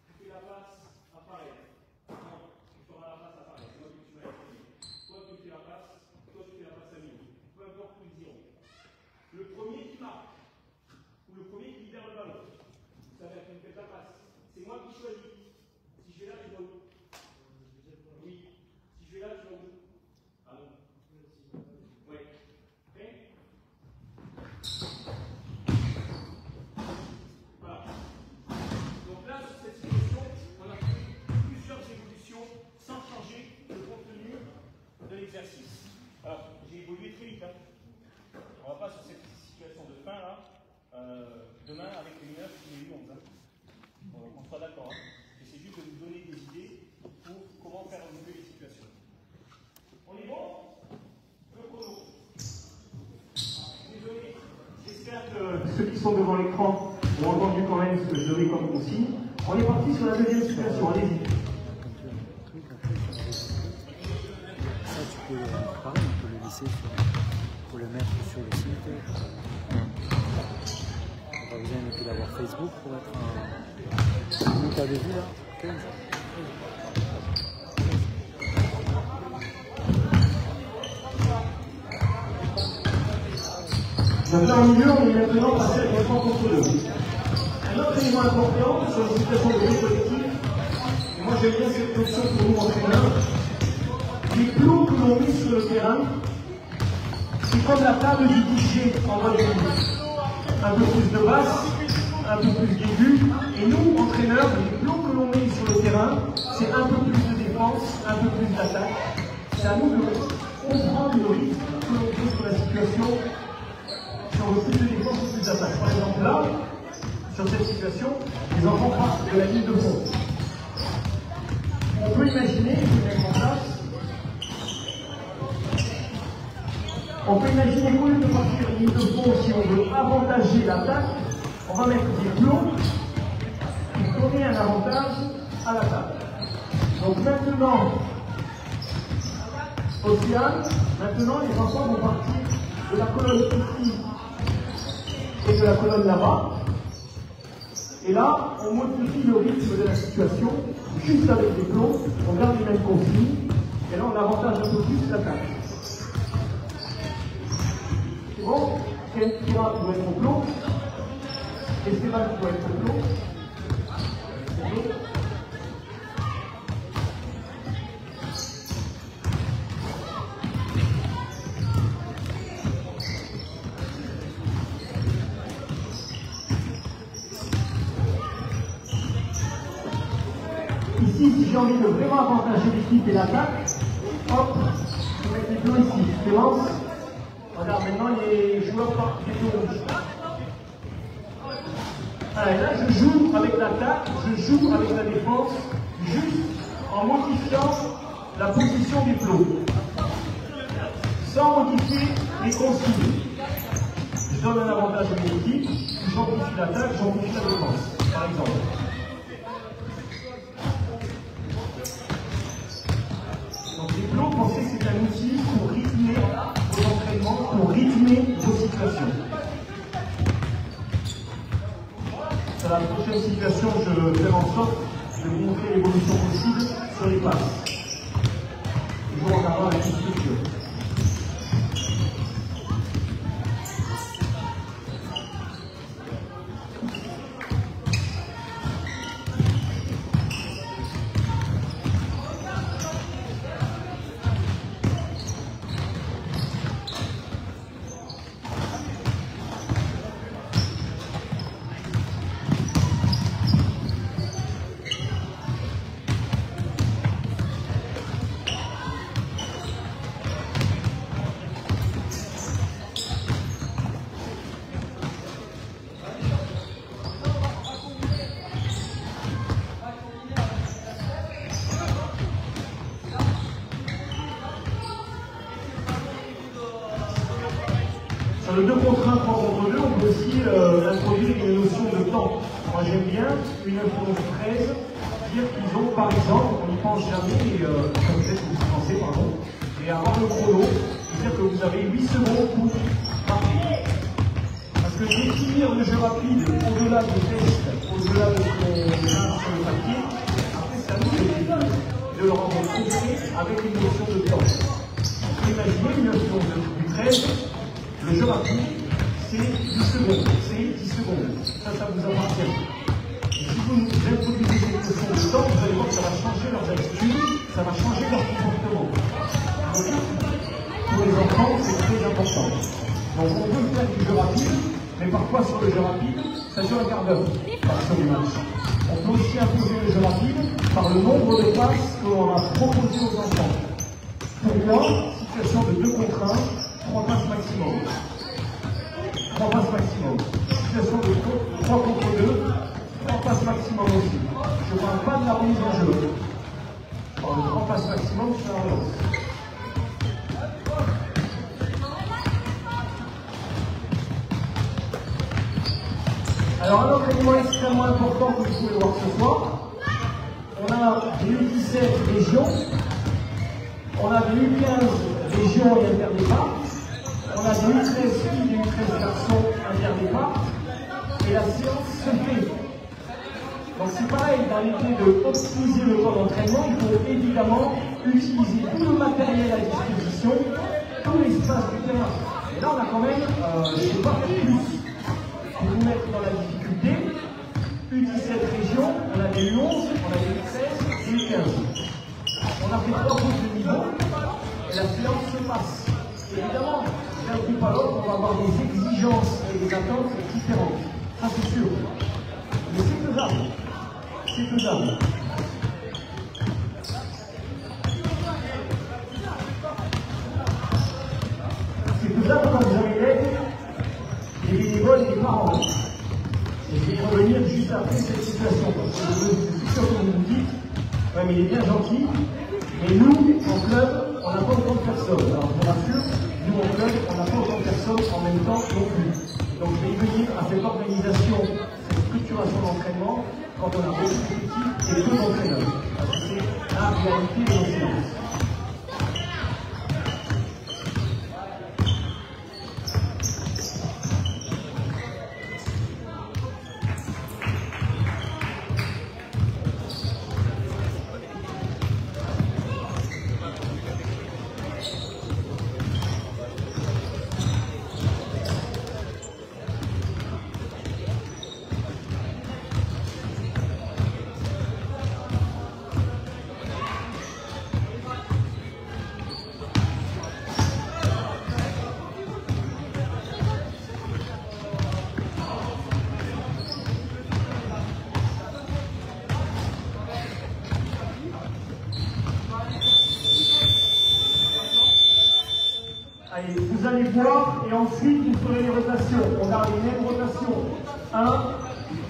Tu fais la passe apparaît. Non, tu feras la passe apparaît. C'est moi que tu m'as expliqué. Toi tu fais la passe, toi tu fais la passe à Milo. Peu importe où ils iront. Le premier qui marque, ou le premier qui libère le ballon, ça va être une tête à passe. C'est moi qui choisis. Si je vais là, tu vas où? Oui. Si je vais là, tu vas où? Ah non. Oui. Prêt? Voilà. Donc là, sur cette situation, on a fait plusieurs évolutions sans changer le contenu de l'exercice. Alors, j'ai évolué très vite. Hein. On ne va pas sur cette situation de fin là. Demain, avec les 9 et les 11. Hein. On sera d'accord. Hein. Et c'est juste de nous donner des idées pour comment faire évoluer les situations. On est bon? Le chrono. Désolé. J'espère que ceux qui sont devant l'écran ont entendu quand même ce que je donnais comme consigne. On est parti sur la deuxième situation. Allez-y. Ça, tu peux, pareil, on peut le laisser pour le mettre sur le site. On va vous inviter d'avoir Facebook pour être un... Nous, t'avais vu là 15. Donc là, au milieu, on est maintenant passé à 3 contre 2. Un autre élément important sur les situations de jeu collectif, et moi j'aime bien cette notion pour nous entraîneurs, les plots que l'on met sur le terrain, c'est comme la table du DJ en volley-ball. Un peu plus de basse, un peu plus d'aigu, et nous, entraîneurs, les plots que l'on met sur le terrain, c'est un peu plus de défense, un peu plus d'attaque. C'est à nous de comprendre le rythme que l'on fait sur la situation, sur le plus de défense ou plus d'attaque. Par exemple là, sur cette situation, les enfants partent de la ligne de fond. On peut imaginer, mettre en place, on peut imaginer qu'au lieu de partir de ligne de fond, si on veut avantager l'attaque, on va mettre des plots pour donner un avantage à l'attaque. Donc maintenant, Océane, maintenant les enfants vont partir de la colonne ici et de la colonne là-bas. Et là, on modifie le rythme de la situation, juste avec des plots, on garde les mêmes consignes, et là on avantage un peu plus l'attaque. C'est bon? Kira doit être au plot, Esteban doit être au plot. Ici, si j'ai envie de vraiment avantager l'équipe et l'attaque, hop, je vais mettre les plots ici. Clémence, regarde, maintenant les joueurs partent des plots rouges. Allez, là, je joue avec l'attaque, je joue avec la défense, juste en modifiant la position des plots. Sans modifier les consignes. Je donne un avantage à mon équipe, j'amplifie l'attaque, j'amplifie la défense, par exemple. Donc les plots, pensez que c'est un outil pour rythmer vos entraînements, pour rythmer vos situations. Dans la prochaine situation, je vais faire en sorte de vous montrer l'évolution possible sur les passes. Toujours en gardant la structure. Sur le 2 contre 1, 3 contre 2, on peut aussi introduire une notion de temps. Moi j'aime bien une influence 13, dire qu'ils ont par exemple, on n'y pense jamais, et peut-être que vous pensez, pardon, et avoir le chrono, dire que vous avez 8 secondes pour marquer. Parce que définir le jeu rapide au-delà des tests, au-delà de ce qu'on a sur le papier, après c'est à nous de le rendre concret avec une notion de temps. Imaginez une influence du 13. Le jeu rapide, c'est 10 secondes. C'est 10 secondes. Ça vous appartient. Et si vous introduisez cette notion de temps, vous allez voir que ça va changer leurs attitudes, ça va changer leur comportement. Donc, pour les enfants, c'est très important. Donc, on peut faire du jeu rapide, mais parfois sur le jeu rapide, ça dure un quart d'heure par sur les matchs. On peut aussi imposer le jeu rapide par le nombre de passes que l'on a proposé aux enfants. Pourquoi? Situation de 2 contre 1. 3 passes maximum. 3 passes maximum. Situation de 3 contre 2, 3 passes maximum aussi. Je ne parle pas de la remise en jeu. Je parle de 3 passes maximum sur la relance. Alors un autre élément extrêmement important que vous pouvez voir ce soir, on a des 17 régions, on a des 15 régions et interdéparts. On a des 13 filles et 13 garçons interdéparts et la séance se fait. Donc c'est pareil, dans l'idée d'optimiser le temps d'entraînement, il faut évidemment utiliser tout le matériel à disposition, tout l'espace du terrain. Et là on a quand même, je ne sais pas faire plus. Pour vous mettre dans la difficulté, U17 régions, on a des U11, on a des U16 et U15. On a fait 3 groupes de niveau et la séance se passe. Évidemment, d'un groupe à l'autre, on va avoir des exigences et des attentes différentes. Ça c'est sûr. Mais c'est faisable. C'est faisable. C'est faisable quand vous avez l'aide des bénévoles et des parents. Et je vais revenir juste après cette situation. Parce que je suis sûr que vous me dites, ouais, mais il est bien gentil, mais nous, en club, on n'a pas autant de personnes. Alors je vous rassure, nous en club, on n'a pas autant de personnes en même temps non plus. Donc je vais y venir à cette organisation, cette structuration d'entraînement, quand on a beaucoup d'équipes et peu d'entraîneurs. Parce que c'est la réalité de nos séances. Allez, vous allez voir et ensuite vous ferez les rotations. On a les mêmes rotations. 1,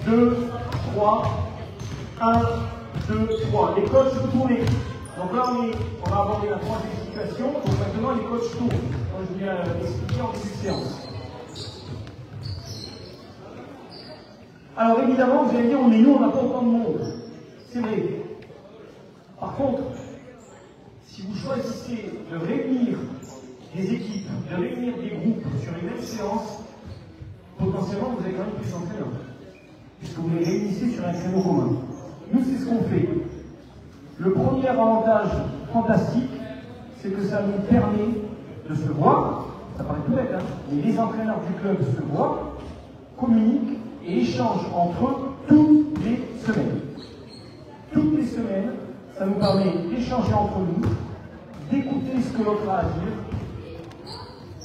2, 3. 1, 2, 3. Les coachs vous tournez. Donc là on va aborder la troisième situation. Donc maintenant les coachs tournent. Comme je viens d'expliquer en début de séance. Alors évidemment, vous allez dire, on est nous, on n'a pas autant de monde. C'est vrai. Par contre, si vous choisissez de réunir des équipes, de réunir des groupes sur une même séance, potentiellement vous avez quand même plus d'entraîneurs, puisque vous les réunissez sur un créneau commun. Nous, c'est ce qu'on fait. Le premier avantage fantastique, c'est que ça nous permet de se voir, ça paraît tout bête, hein, mais les entraîneurs du club se voient, communiquent et échangent entre eux toutes les semaines. Toutes les semaines, ça nous permet d'échanger entre nous, d'écouter ce que l'autre a à dire,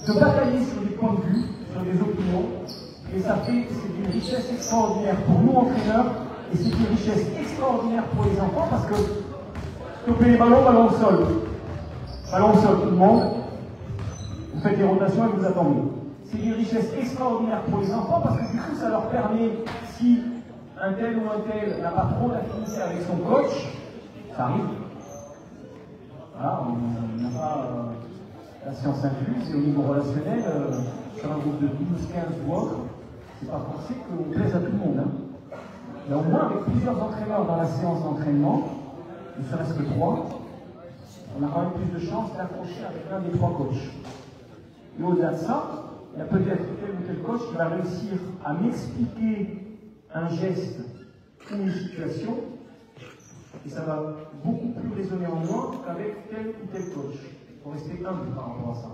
de batailler sur des points de vue, sur des opinions, et ça fait, c'est une richesse extraordinaire pour nous entraîneurs, et c'est une richesse extraordinaire pour les enfants, parce que stopper les ballons, ballon au sol. Ballon au sol, tout le monde. Vous faites des rotations et vous attendez. C'est une richesse extraordinaire pour les enfants, parce que du coup, ça leur permet, si un tel ou un tel n'a pas trop d'affinité avec son coach, ça arrive. Voilà, on n'a pas la science infuse, et au niveau relationnel, sur un groupe de 12, 15 ou autre, c'est pas forcé qu'on plaise à tout le monde. Hein. Mais au moins, avec plusieurs entraîneurs dans la séance d'entraînement, ne serait-ce que 3, on a quand même plus de chances d'accrocher avec l'un des 3 coachs. Et au-delà de ça, il y a peut-être tel ou tel coach qui va réussir à m'expliquer un geste ou une situation, et ça va beaucoup plus résonner en moi qu'avec tel ou tel coach. Il faut rester humble par rapport à ça.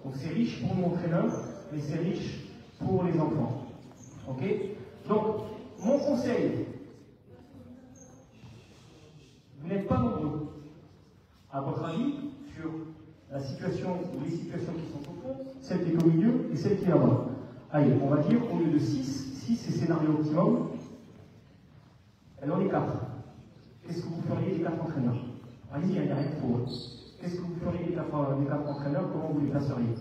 Donc c'est riche pour mon entraîneur, mais c'est riche pour les enfants. Ok? Donc, mon conseil, vous n'êtes pas nombreux. À votre avis, sur la situation ou les situations qui sont au fond, celle qui est au milieu et celle qui est là-bas. Allez, on va dire au lieu de 6 c'est scénario optimum, alors les 4. Qu'est-ce que vous feriez les 4 entraîneurs? Allez-y, il n'y a rien de faux. Qu'est-ce que vous feriez les 4 entraîneurs? Comment vous les placeriez?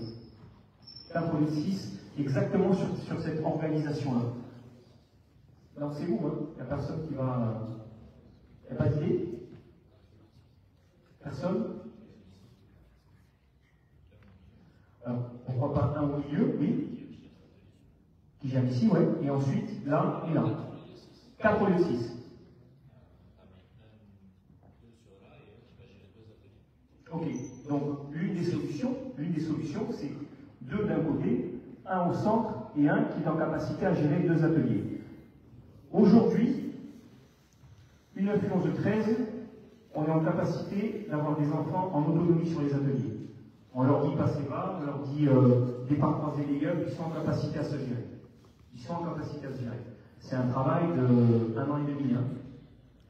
4 au lieu de 6, exactement sur cette organisation-là. Alors c'est vous, hein? Il n'y a personne qui va... Il n'y a pas d'idée? Personne? Alors, pourquoi pas un au milieu? Oui. Qui vient ici, ouais. Et ensuite, là et là. 4 au lieu de 6. Ok. Donc, l'une des solutions, c'est 2 d'un côté, un au centre et un qui est en capacité à gérer 2 ateliers. Aujourd'hui, Une influence de 13, on est en capacité d'avoir des enfants en autonomie sur les ateliers. On leur dit passer bas, on leur dit départ croisé les gueules, ils sont en capacité à se gérer. Ils sont en capacité à se gérer. C'est un travail de 1 an et demi. Hein.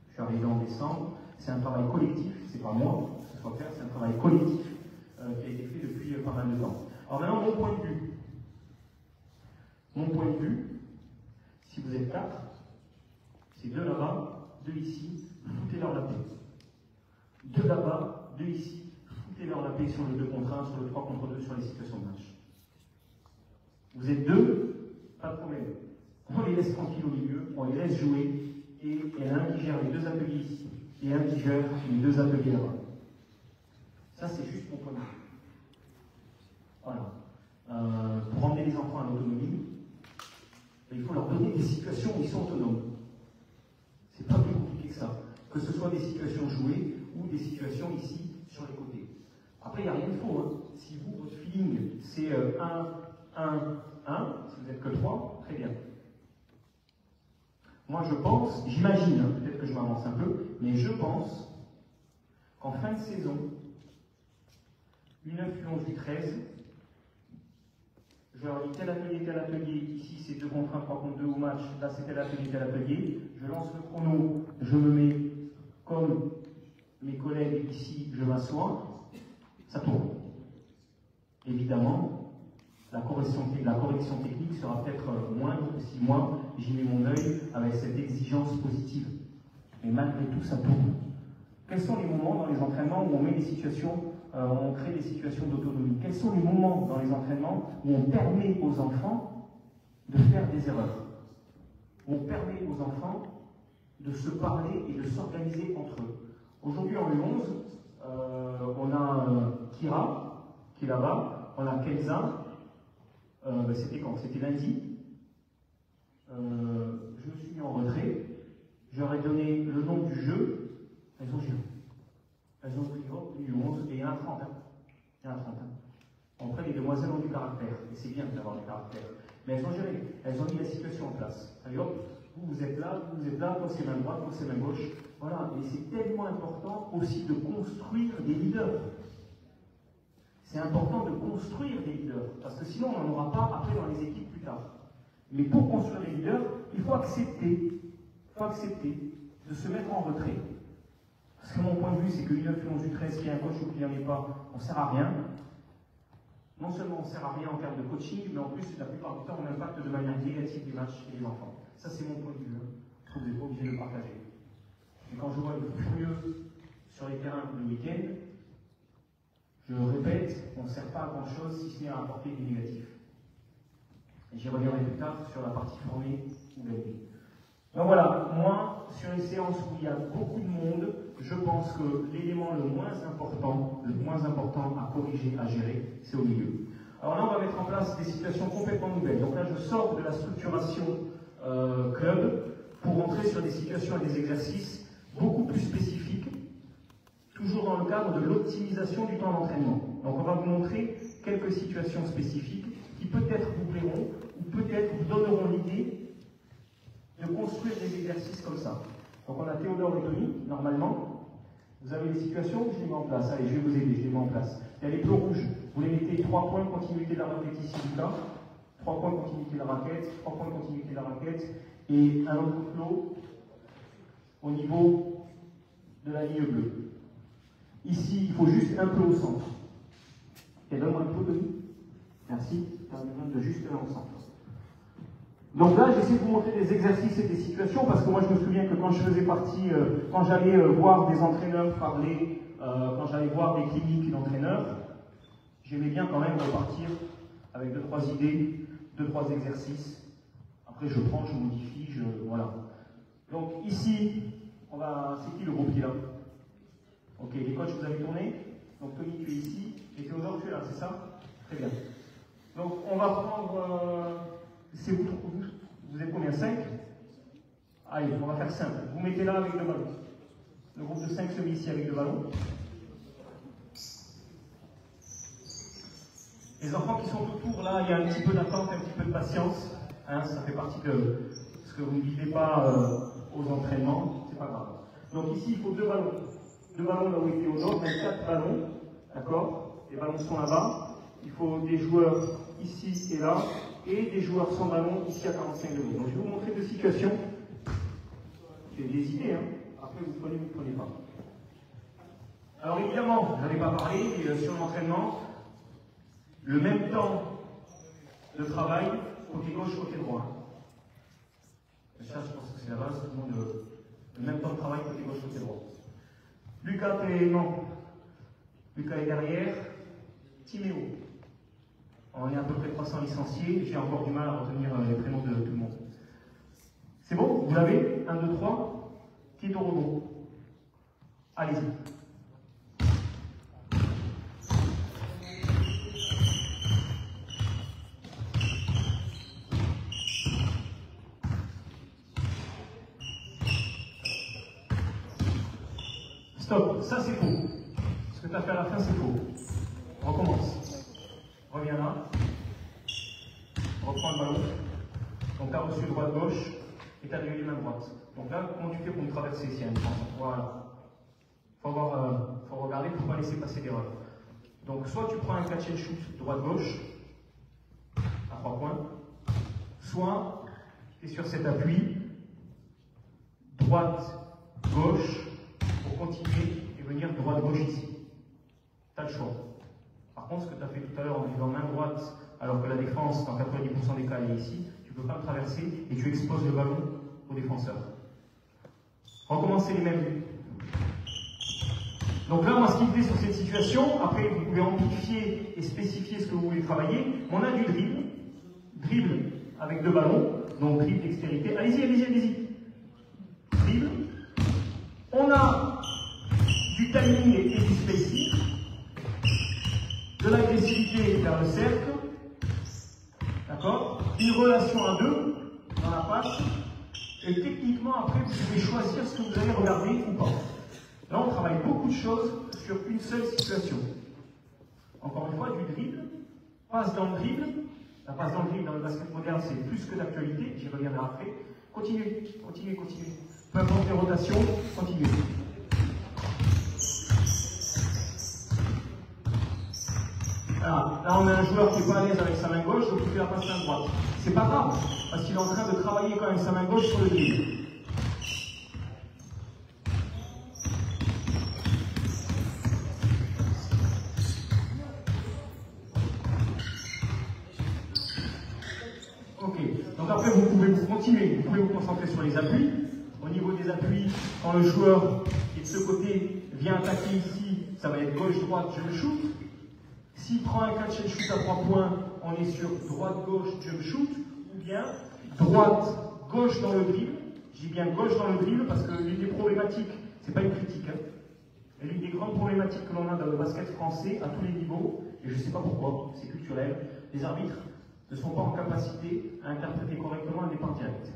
Je suis arrivé en décembre. C'est un travail collectif, c'est pas moi, ce soit clair, c'est un travail collectif qui a été fait depuis pas mal de temps. Alors maintenant, mon point de vue. Mon point de vue, si vous êtes 4, c'est 2 là-bas, 2 ici, foutez-leur la paix. 2 là-bas, 2 ici, foutez-leur la paix sur le 2 contre 1, sur le 3 contre 2, sur les situations de match. Vous êtes 2, pas de problème. On les laisse tranquilles au milieu, on les laisse jouer, et il y en a un qui gère les 2 ateliers ici, et un qui gère les 2 ateliers là-bas. Ça, c'est juste mon point de vue. Voilà. Pour emmener les enfants à l'autonomie, il faut leur donner des situations où ils sont autonomes. C'est pas plus compliqué que ça. Que ce soit des situations jouées ou des situations ici sur les côtés. Après, il n'y a rien de faux. Hein. Si vous, votre feeling, c'est 1, 1, 1, si vous n'êtes que 3, très bien. Moi, je pense, j'imagine, hein, peut-être que je m'avance un peu, mais je pense qu'en fin de saison, une influence du 13, je leur dis tel atelier, ici c'est 2 contre 1, 3 contre 2 au match, là c'est tel atelier, je lance le chrono, je me mets comme mes collègues ici, je m'assois, ça tourne. Évidemment, la correction technique sera peut-être moindre si moi j'y mets mon œil avec cette exigence positive. Mais malgré tout, ça tourne. Quels sont les moments dans les entraînements où on met des situations, on crée des situations d'autonomie? Quels sont les moments dans les entraînements où on permet aux enfants de faire des erreurs? Où on permet aux enfants de se parler et de s'organiser entre eux. Aujourd'hui en U11, on a Kira, qui est là-bas, on a Kenza. C'était quand? C'était lundi. Je me suis mis en retrait. Je leur ai donné le nom du jeu. Elles ont géré. Elles ont pris U11 et il y en a 30. Il y en a 30. Après, les demoiselles ont du caractère. Et c'est bien d'avoir du caractère. Mais elles ont géré. Elles ont mis la situation en place. Allez hop, vous êtes là, toi c'est main droite, toi c'est main gauche. Voilà. Et c'est tellement important aussi de construire des leaders. C'est important de construire des leaders, parce que sinon on n'en aura pas après dans les équipes plus tard. Mais pour construire des leaders, il faut accepter de se mettre en retrait. Parce que mon point de vue, c'est que une influence du 13, qu'il y ait un coach ou qu'il n'y en ait pas, on ne sert à rien. Non seulement on ne sert à rien en termes de coaching, mais en plus, la plupart du temps, on impacte de manière négative les matchs et les enfants. Ça, c'est mon point de vue. Je trouve que vous n'êtes pas obligé de le partager. Et quand je vois le furieux sur les terrains le week-end, je répète, on ne sert pas à grand chose si ce n'est à apporter du négatif. Et j'y reviendrai plus tard sur la partie formée ou gagnée. Donc voilà, moi, sur une séance où il y a beaucoup de monde, je pense que l'élément le moins important à corriger, à gérer, c'est au milieu. Alors là, on va mettre en place des situations complètement nouvelles. Donc là, je sors de la structuration club pour entrer sur des situations et des exercices beaucoup plus spécifiques, toujours dans le cadre de l'optimisation du temps d'entraînement. Donc on va vous montrer quelques situations spécifiques qui peut-être vous plairont ou peut-être vous donneront l'idée de construire des exercices comme ça. Donc on a Théodore et Tony, normalement. Vous avez les situations, je les mets en place. Allez, je vais vous aider, je les mets en place. Il y a les bleus rouges, vous les mettez 3 points, continuité de la raquette ici du cas. 3 points, continuité de la raquette, 3 points, continuité de la raquette, et un autre flot au niveau de la ligne bleue. Ici, il faut juste un peu au centre. Et donne-moi un peu, Tony. Merci. Tu as besoin de juste un au centre. Donc là, j'essaie de vous montrer des exercices et des situations, parce que moi, je me souviens que quand je faisais partie, quand j'allais voir des entraîneurs parler, quand j'allais voir des cliniques d'entraîneurs, j'aimais bien quand même repartir avec 2-3 idées, 2-3 exercices. Après, je prends, je modifie, voilà. Donc ici, c'est qui le groupe qui est là? Ok, les coachs, vous avez tourné. Donc Tony, tu es ici, et Théodore, tu es là, c'est ça? Très bien. Donc on va prendre... c'est vous êtes combien? 5? Allez, on va faire simple. Vous mettez là avec le ballon. Le groupe de 5 se met ici avec le ballon. Les enfants qui sont autour, là, il y a un petit peu d'attente, un petit peu de patience. Hein, ça fait partie de ce que vous ne vivez pas aux entraînements. C'est pas grave. Donc ici, il faut 2 ballons. 2 ballons là où il était au nord, 4 ballons. D'accord? Les ballons sont là-bas. Il faut des joueurs ici et là, et des joueurs sans ballon ici à 45 degrés. Donc je vais vous montrer 2 situations. J'ai des idées, hein. Après vous prenez, vous ne prenez pas. Alors évidemment, je n'en ai pas parlé, sur l'entraînement, le même temps de travail, côté gauche, côté droit. Ça, je pense que c'est la base, tout le monde, le même temps de travail, côté gauche, côté droit. Lucas est derrière, Timéo. On est à peu près 300 licenciés, j'ai encore du mal à retenir les prénoms de tout le monde. C'est bon? Vous l'avez? 1, 2, 3. Qui est au robot? Allez-y. Stop, ça c'est faux. Ce que tu as fait à la fin, c'est faux. On recommence. Reviens là. Reprends le ballon. Donc tu as reçu droite-gauche et tu as réglé main droite. Donc là, comment tu fais pour me traverser ici? Voilà. Faut regarder pour ne pas laisser passer d'erreur. Donc soit tu prends un catch and shoot droite-gauche à 3 points, soit tu es sur cet appui, droite-gauche, pour continuer et venir droite-gauche ici. Tu as le choix. Par contre, ce que tu as fait tout à l'heure en vivant main droite, alors que la défense, dans 90% des cas, est ici, tu ne peux pas le traverser et tu exposes le ballon au défenseur. Recommencez les mêmes vues. Donc là, moi, ce qui me plaît sur cette situation, après, vous pouvez amplifier et spécifier ce que vous voulez travailler. On a du dribble. Dribble avec 2 ballons. Donc, dribble, dextérité. Allez-y, allez-y, allez-y. Dribble. On a du timing et du spacing, de l'agressivité vers le cercle, d'accord? Une relation à 2 dans la passe, et techniquement après vous pouvez choisir ce que vous allez regarder ou pas. Là on travaille beaucoup de choses sur une seule situation. Encore une fois, du dribble, passe dans le dribble. La passe dans le dribble dans le basket moderne c'est plus que d'actualité, j'y reviendrai après. Continuez, continuez, continuez. Peu importe les rotations, continuez. Voilà. Là, on a un joueur qui n'est pas à l'aise avec sa main gauche, donc il fait la passe main droite. C'est pas grave, parce qu'il est en train de travailler quand même sa main gauche sur le dribble. Ok, donc après vous pouvez vous continuer, vous pouvez vous concentrer sur les appuis. Au niveau des appuis, quand le joueur qui est de ce côté vient attaquer ici, ça va être gauche-droite, jump shoot. S'il prend un catch and shoot à 3 points, on est sur droite-gauche, jump shoot, ou bien droite-gauche dans le dribble. Je dis bien gauche dans le dribble parce que l'une des problématiques, c'est pas une critique, hein, et l'une des grandes problématiques que l'on a dans le basket français à tous les niveaux, et je ne sais pas pourquoi, c'est culturel, les arbitres ne sont pas en capacité à interpréter correctement un départ direct.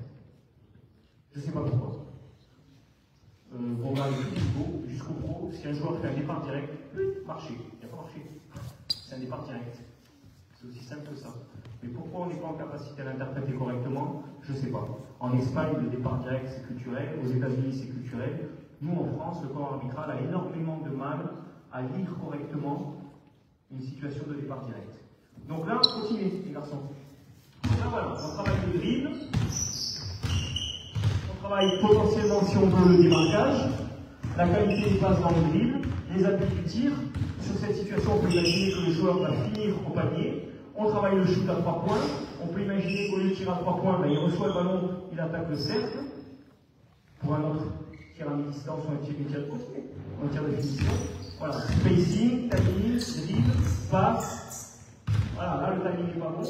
Je ne sais pas pourquoi. Vous regardez tout niveau, jusqu'au pro, si un joueur fait un départ direct, marché, il n'a pas marché. C'est un départ direct. C'est aussi simple que ça. Mais pourquoi on n'est pas en capacité à l'interpréter correctement? Je ne sais pas. En Espagne, le départ direct, c'est culturel. Aux États-Unis, c'est culturel. Nous, en France, le corps arbitral a énormément de mal à lire correctement une situation de départ direct. Donc là, continuez, les garçons. Là, voilà, on travaille le dribble. On travaille potentiellement, si on veut, le démarquage. La qualité des passes dans le dribble. Les appuis du tir. Sur cette situation, on peut imaginer que le joueur va finir au panier. On travaille le shoot à 3 points. On peut imaginer qu'au lieu de tirer à 3 points, il reçoit le ballon, il attaque le cercle. Pour un autre tir à mi-distance ou un tir de finition. Voilà. Spacing, timing, dribble, passe. Voilà, là le timing n'est pas bon.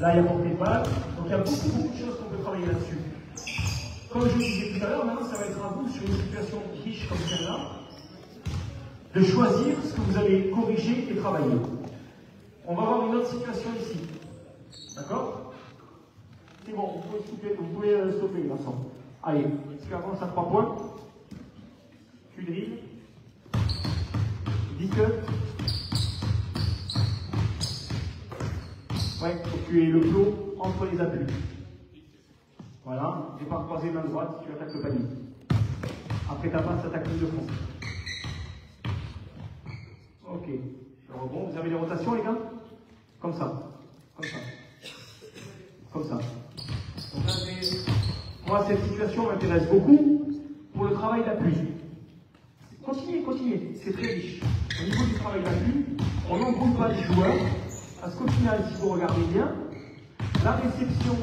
Là il y a portée de balle. Donc il y a beaucoup de choses qu'on peut travailler là-dessus. Comme je vous disais tout à l'heure, maintenant ça va être à vous sur une situation riche comme celle-là, de choisir ce que vous allez corriger et travailler. On va voir une autre situation ici. D'accord? C'est bon, vous pouvez stopper, Vincent. Allez, tu avances à 3 points. Tu dribbles. 10 cut. Ouais, faut que tu aies le plot entre les appuis. Voilà, départ croisé main droite, tu attaques le panier. Après ta passe, attaque ligne de fond. Ok. Le rebond. Vous avez les rotations, les gars? Comme ça. Comme ça. Comme ça. Donc là, moi, cette situation m'intéresse beaucoup pour le travail d'appui. Continuez, continuez. C'est très riche. Au niveau du travail d'appui, on n'embrouille pas les joueurs. Parce qu'au final, si vous regardez bien, la réception,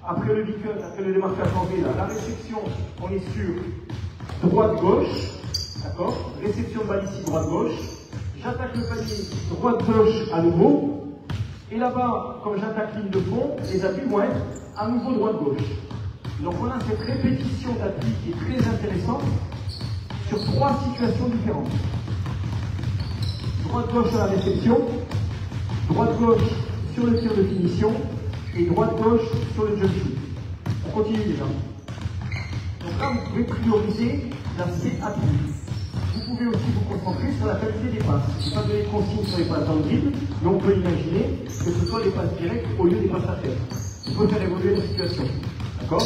après le beacon, après le démarquage en V, la réception, on est sur droite-gauche, d'accord? Réception de balle ici, droite-gauche. J'attaque le panier, droite-gauche à nouveau. Et là-bas, comme j'attaque ligne de fond, les appuis vont être à nouveau droite-gauche. Donc on a cette répétition d'appui qui est très intéressante sur 3 situations différentes. Droite-gauche à la réception, droite-gauche sur le tir de finition et droite-gauche sur le jump shoot. On continue déjà. Donc là, vous pouvez prioriser l'aspect appui. Vous pouvez aussi vous concentrer sur la qualité des passes. Je n'ai pas donné de consigne sur les passes dans le dribble, mais on peut imaginer que ce soit des passes directes au lieu des passes à terre. On peut faire évoluer la situation. D'accord?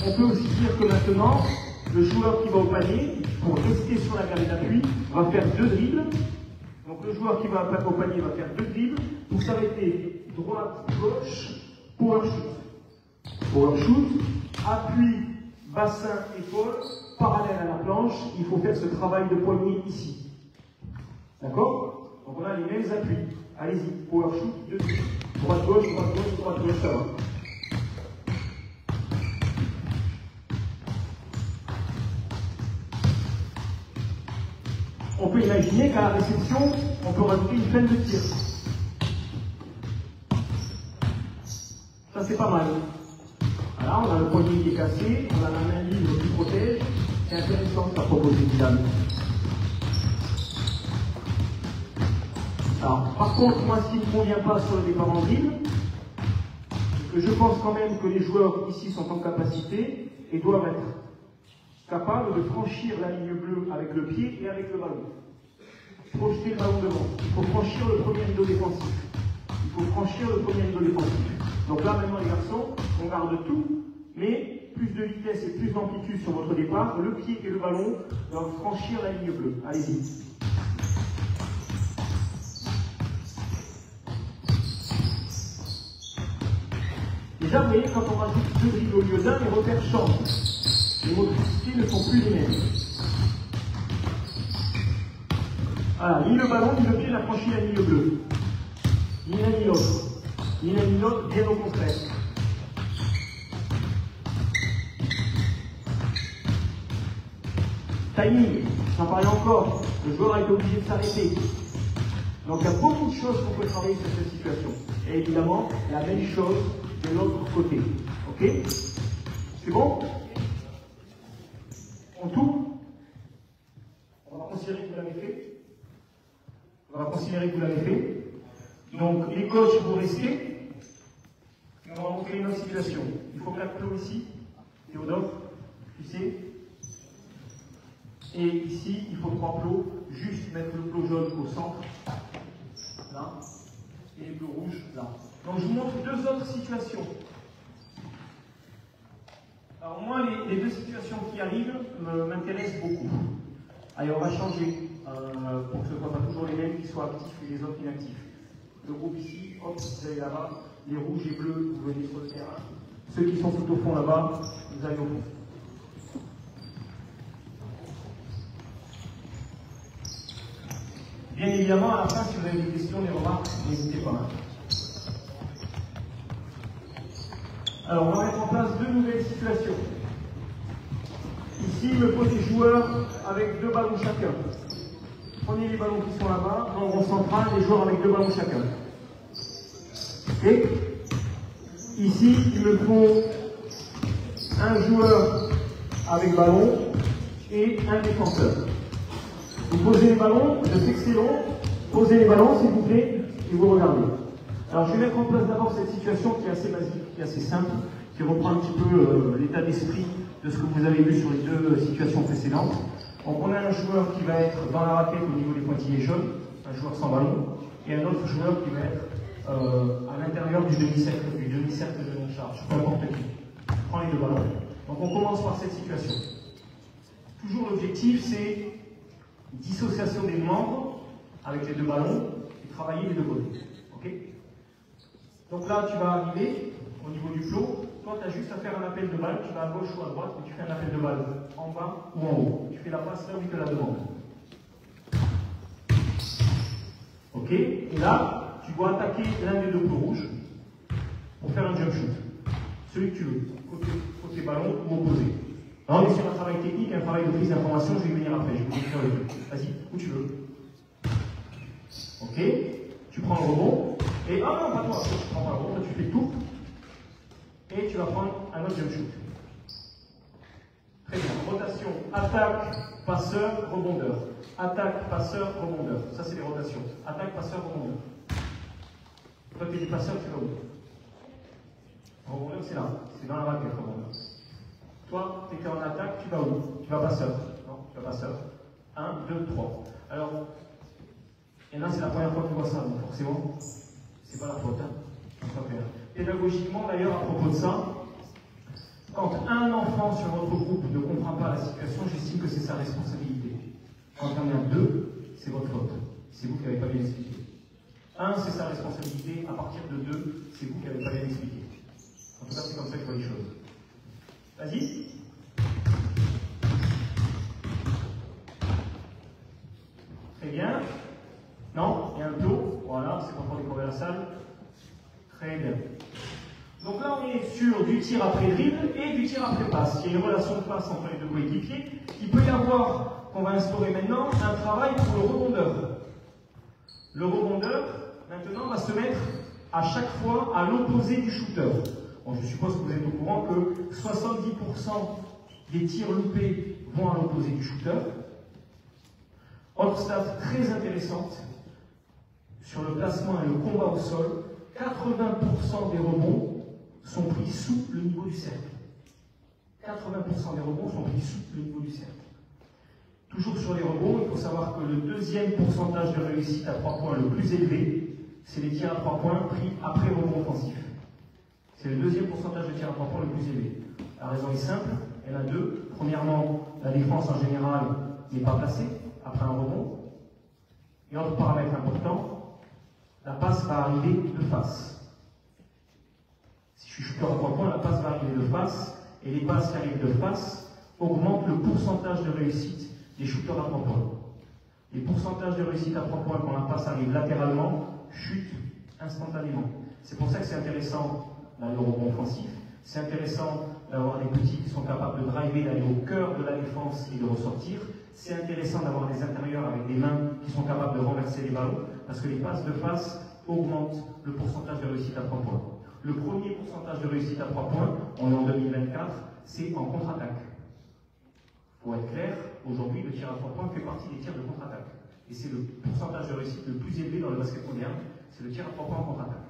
On peut aussi dire que maintenant, le joueur qui va au panier, pour rester sur la gamme d'appui, va faire 2 dribbles. Donc le joueur qui va au panier va faire 2 dribbles pour s'arrêter droite-gauche, power shoot. Power shoot, appui, bassin, épaule, parallèle à la planche, il faut faire ce travail de poignet ici. D'accord? Donc on a les mêmes appuis. Allez-y, power shoot, 2 dribbles. Droite-gauche, droite-gauche, droite-gauche, ça va. On peut imaginer qu'à la réception, on peut rajouter une peine de tir. Ça, c'est pas mal. Voilà, on a le poignet qui est cassé, on a la main libre qui protège. C'est intéressant ce qu'a proposé Dylan. Alors, par contre, moi, ce qui ne me convient pas sur le départ en dribble, c'est que je pense quand même que les joueurs ici sont en capacité et doivent être capable de franchir la ligne bleue avec le pied et avec le ballon. Projeter le ballon devant. Il faut franchir le premier rideau défensif. Il faut franchir le premier rideau défensif. Donc là, maintenant, les garçons, on garde tout, mais plus de vitesse et plus d'amplitude sur votre départ. Le pied et le ballon doivent franchir la ligne bleue. Allez-y. Déjà, vous voyez, quand on rajoute 2 dribbles au lieu d'un, les repères changent. Les motricités ne sont plus les mêmes. Voilà, ni le ballon, ni le pied n'a franchi la ligne bleue. Ni l'un ni l'autre. Ni l'un ni l'autre, bien au contraire. Timing, j'en parlais encore. Le joueur a été obligé de s'arrêter. Donc il y a beaucoup de choses qu'on peut travailler sur cette situation. Et évidemment, la même chose de l'autre côté. Ok? C'est bon? On tourne. On va considérer que vous l'avez fait. On va considérer que vous l'avez fait. Donc, les coachs, vous restez. Et on va montrer une autre situation. Il faut 4 plots ici. Théodore, tu sais. Et ici, il faut 3 plots. Juste mettre le plot jaune au centre. Là. Et les plots rouges, là. Donc, je vous montre 2 autres situations. Alors moi, les 2 situations qui arrivent m'intéressent beaucoup. Allez, on va changer pour que ce ne soit pas toujours les mêmes qui soient actifs et les autres inactifs. Le groupe ici, hop, vous allez là-bas. Les rouges et bleus, vous venez sur le terrain. Ceux qui sont tout au fond là-bas, vous allez au fond. Bien évidemment, à la fin, si vous avez des questions, des remarques, n'hésitez pas. Alors, on va mettre en place 2 nouvelles situations. Ici, me pose des joueurs avec 2 ballons chacun. Prenez les ballons qui sont là-bas, en rond central, les joueurs avec 2 ballons chacun. Et ici, il me faut un joueur avec ballon et un défenseur. Vous posez les ballons, je sais que c'est long, posez les ballons s'il vous plaît, et vous regardez. Alors je vais mettre en place d'abord cette situation qui est assez basique, qui est assez simple, qui reprend un petit peu l'état d'esprit de ce que vous avez vu sur les 2 situations précédentes. Donc on a un joueur qui va être dans la raquette au niveau des pointillés jaunes, un joueur sans ballon, et un autre joueur qui va être à l'intérieur du demi-cercle de charge, peu importe qui. Prends les 2 ballons. Donc on commence par cette situation. Toujours l'objectif, c'est dissociation des membres avec les deux ballons et travailler les deux côtés. Okay. Donc là, tu vas arriver au niveau du flot. Toi, tu as juste à faire un appel de balle. Tu vas à gauche ou à droite, mais tu fais un appel de balle en bas ou en haut. Tu fais la passe là où il te la demande. Ok. Et là, tu dois attaquer l'un des deux plots rouges pour faire un jump shoot. Celui que tu veux, côté ballon ou opposé. Là, on est sur un travail technique, un travail de prise d'information. Je vais y venir après. Je vais vous décrire le truc. Vas-y, où tu veux. Ok. Tu prends le rebond. Et ah non, pas toi. Tu prends pas le rebond. Là, tu fais le tour. Et tu vas prendre un autre jump shoot. Très bien. Rotation. Attaque, passeur, rebondeur. Attaque, passeur, rebondeur. Ça, c'est les rotations. Attaque, passeur, rebondeur. Toi, tu es du passeur, tu vas où? Rebondeur, c'est là. C'est dans la raquette, rebondeur. Toi, tu étais en attaque, tu vas où? Tu vas passeur. Non, tu vas passeur. 1, 2, 3. Alors, et là, c'est la première fois que tu vois ça, donc forcément, c'est pas la faute. Hein. Pédagogiquement, d'ailleurs, à propos de ça, quand un enfant sur votre groupe ne comprend pas la situation, j'estime que c'est sa responsabilité. Quand il y en a deux, c'est votre faute. C'est vous qui n'avez pas bien expliqué. Un, c'est sa responsabilité. À partir de deux, c'est vous qui n'avez pas bien expliqué. En tout cas, c'est comme ça que je vois les choses. Vas-y. Très bien. Non, il y a un plot. Voilà, c'est pour pouvoir découvrir la salle. Très bien. Donc là, on est sur du tir après dribble et du tir après passe. Il y a une relation de passe entre les deux coéquipiers. Il peut y avoir, qu'on va instaurer maintenant, un travail pour le rebondeur. Le rebondeur, maintenant, va se mettre à chaque fois à l'opposé du shooter. Bon, je suppose que vous êtes au courant que 70% des tirs loupés vont à l'opposé du shooter. Autre stat très intéressante, sur le placement et le combat au sol, 80% des rebonds sont pris sous le niveau du cercle. 80% des rebonds sont pris sous le niveau du cercle. Toujours sur les rebonds, il faut savoir que le deuxième pourcentage de réussite à 3 points le plus élevé, c'est les tirs à 3 points pris après rebond offensif. C'est le deuxième pourcentage de tirs à 3 points le plus élevé. La raison est simple, il y en a deux. Premièrement, la défense en général n'est pas placée après un rebond. Et autre paramètre important, la passe va arriver de face. Si je suis shooter à 3 points, la passe va arriver de face, et les passes qui arrivent de face augmentent le pourcentage de réussite des shooters à 3 points. Les pourcentages de réussite à 3 points quand la passe arrive latéralement chutent instantanément. C'est pour ça que c'est intéressant d'aller au rebond offensif. C'est intéressant d'avoir des petits qui sont capables de driver, d'aller au cœur de la défense et de ressortir. C'est intéressant d'avoir des intérieurs avec des mains qui sont capables de renverser les ballons, parce que les passes de face augmentent le pourcentage de réussite à 3 points. Le premier pourcentage de réussite à 3 points, on est en 2024, c'est en contre-attaque. Il faut être clair, aujourd'hui, le tir à 3 points fait partie des tirs de contre-attaque. Et c'est le pourcentage de réussite le plus élevé dans le basket moderne, c'est le tir à 3 points en contre-attaque.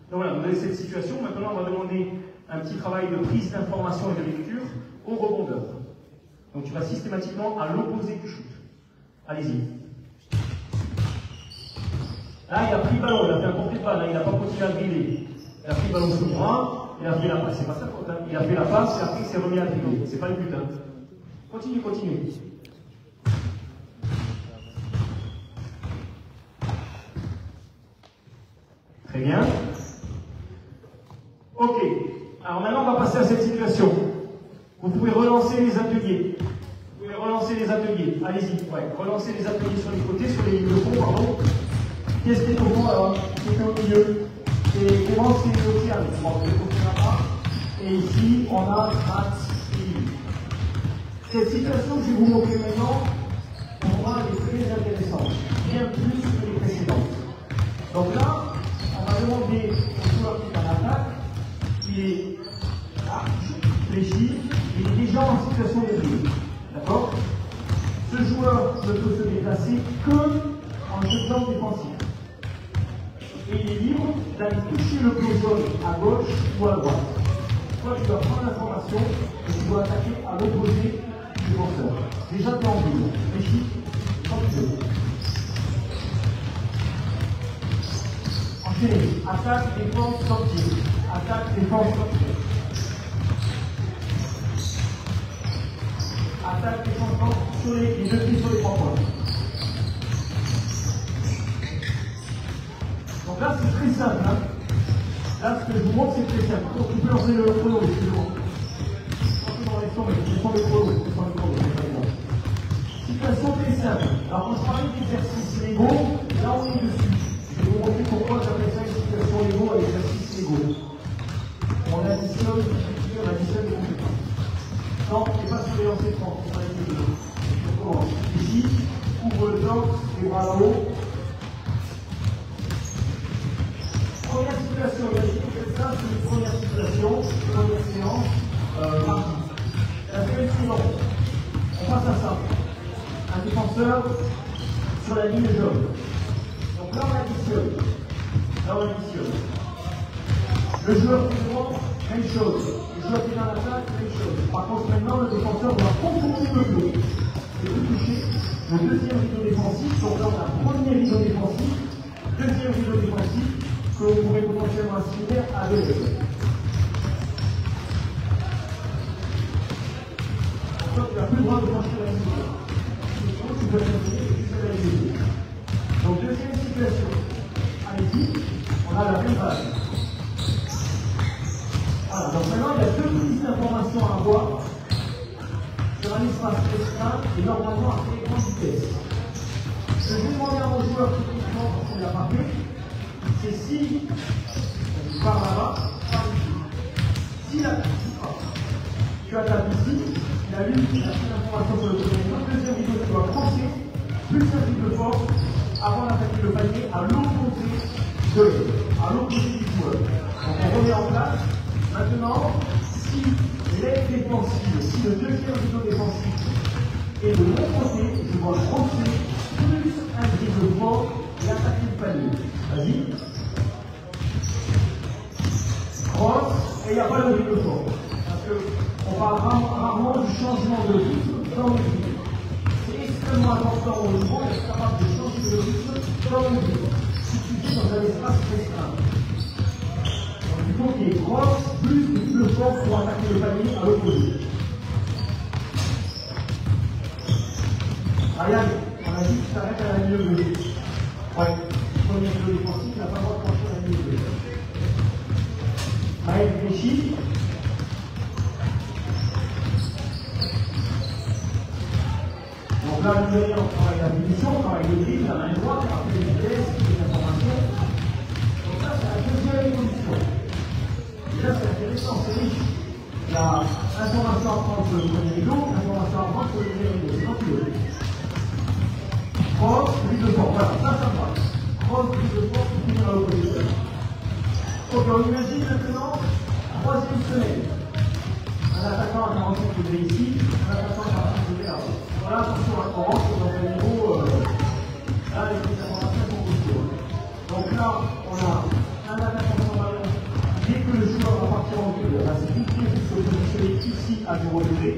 Donc voilà, vous avez cette situation. Maintenant, on va demander un petit travail de prise d'information et de lecture au rebondeur. Donc tu vas systématiquement à l'opposé du shoot. Allez-y. Là, il a pris le ballon, il a fait un porté de balle, là, il n'a pas continué à dribbler. Il a pris le ballon sous le bras, il a fait la passe. C'est pas sa faute, hein. Il a fait la passe et après il s'est remis à dribbler. C'est pas le but, hein. Continue, continue. Très bien. Ok. Alors maintenant, on va passer à cette situation. Vous pouvez relancer les ateliers. Vous pouvez relancer les ateliers. Allez-y. Ouais. Relancez les ateliers sur les côtés, sur les lignes de fond, pardon. Qu'est-ce qui est au fond alors? Qui est au milieu? Et comment c'est le tir? Bon, vous allez continuer là-bas. Et ici, on a mat et ligne. Cette situation que je vais vous montrer maintenant, pour moi, elle est très intéressante. Bien plus que les précédentes. Donc là, on va demander au joueur qui est en attaque, il est fléchi, il est déjà en situation de dribble. D'accord? Ce joueur ne peut se déplacer que en jeu défensif. Et il est libre d'aller toucher le plot jaune à gauche ou à droite. Toi, tu dois prendre l'information et tu dois attaquer à l'opposé du défenseur. Déjà, tu es en double. Fléchi, quand tu veux. Enchaînez. Attaque, défense, sortie. Attaque, défense, sortie. attaque les changements sur les deux pieds sur les 3 points. Donc là, c'est très simple. Hein. Là, ce que je vous montre, c'est très simple. Donc, tu peux lancer le chrono, excusez-moi. Dans les sons, mais les chronos, situation très simple. Alors, quand je parlais d'exercices légaux, là, on est dessus. Je vais vous montrer pourquoi j'appelle ça une situation légaux à l'exercice légaux. On additionne les compétences. Non, c'est pas sur les lancers de France, c'est pas les deux. On commence. Ici, ouvre le torse, les bras en haut. Première situation, il a dit que ça, c'est une première situation, première séance, partie. La séance suivante, on passe à ça. Un défenseur sur la ligne jaune. Donc là, on additionne. Le joueur qui prend, même chose. Le joueur qui est dans l'attaque, même chose. Par contre, maintenant, le défenseur doit contourner le dos. C'est tout touché. Le deuxième rideau défensif, donc là, on a le premier rideau défensif, deuxième rideau défensif, que l'on pourrait potentiellement assimiler à deux jeux. Donc, tu n'as plus le droit de franchir la ligne. Tu peux continuer jusqu'à la ligne. Donc, deuxième situation. Allez-y, on a la même base. Voilà, donc maintenant, il y a deux petites informations à avoir sur un espace restreint et normalement à très grande vitesse. Ce que je vais demander à mon joueur typiquement, parce qu'on ne l'a pas fait, c'est si on part là-bas, par ici. Si la tu as ta piscine, il a lu la information sur le premier niveau, deuxième vidéo, tu dois penser plus un peu de force avant d'attaquer le panier à l'opposé du joueur. Donc on remet en place. Maintenant, si l'aide défensive, si le deuxième rideau défensif est de mon côté, je dois crosser plus un rideau fort et attaquer le panier. Vas-y. Cross, et il n'y a pas le rideau fort. Parce qu'on parle rarement du changement de rythme dans le rythme. C'est extrêmement important au niveau d'être capable de changer de rythme dans le rythme. Si tu vis dans un espace restreint. Il faut qu'il y ait cross plus de force pour attaquer le panier à l'opposé. Ryan, on a dit que tu t'arrêtes à la ligne bleue. Ouais, premier jeu défensif, il n'a pas le droit de franchir la ligne bleue. Maël réfléchit. Donc là, nous allons travailler la finition, on travaille le dribble, la main droite, après les vitesses, les informations. Donc ça, c'est la deuxième évolution. Là, c'est intéressant, c'est riche. Il y a information à prendre sur le premier rideau, information à prendre sur le deuxième rideau. C'est quand tu veux. Cross, prise de force. Voilà, ça va. Cross, prise de force, pour finir à l'opposition. Ok, on imagine maintenant, troisième semaine. Un attaquant à 45 degrés ici, un attaquant à 45 degrés là. Voilà, attention, on rentre dans un niveau. Là, les informations sont possibles. Donc là, on a un attaquant sans ballon. Dès que le joueur va partir en vue, va se fixer se positionner ici à 0 degré.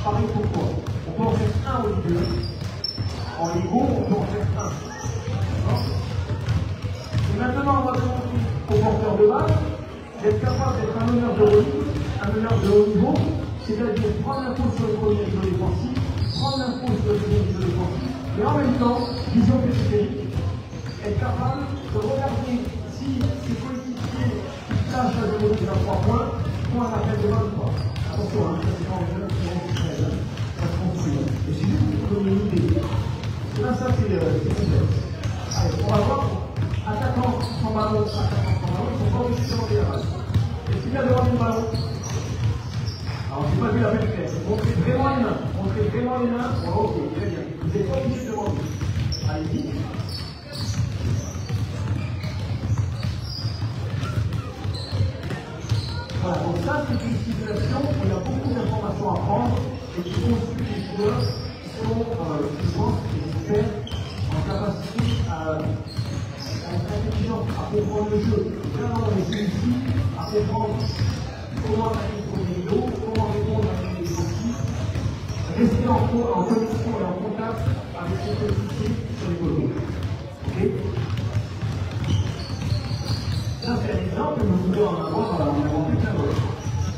Pareil pourquoi on peut en faire un au lieu. En Lego, on peut en faire un. Et maintenant, on va demander au porteur de balle d'être capable d'être un meneur de haut niveau, un meneur de haut niveau, c'est-à-dire prendre l'info sur le premier rideau défensif, prendre l'info sur le deuxième rideau défensif, et en même temps, vision périphérique, être capable de regarder si ses coéquipiers tâche à 0 à 3 points, pour un appel de 23. Attention, hein, ça c'est pas en jeu, ça se construit. Et c'est juste pour donner une idée. Et là, ça c'est complexe. Allez, on va voir. Attaquant sans ballon, ils ne sont pas obligés de demander la balle. Est-ce qu'il y a devant le ballon? Alors, je n'ai pas vu la même faire. Montrez vraiment les mains. Montrez vraiment les mains. Bon, ok, très bien. Vous n'êtes pas obligé de demander. Allez-y. Voilà, donc ça c'est une situation où il y a beaucoup d'informations à prendre et qui construit les joueurs qui sont, je pense, des experts en capacité à être intelligents, à comprendre le jeu. Vraiment, on est ici à comprendre comment attaquer le premier rideau, comment répondre à une défensive, rester en connexion et en contact avec les coéquipiers sur les côtés. Ok? Ça, c'est un exemple, mais vous pouvez en avoir plein d'autres.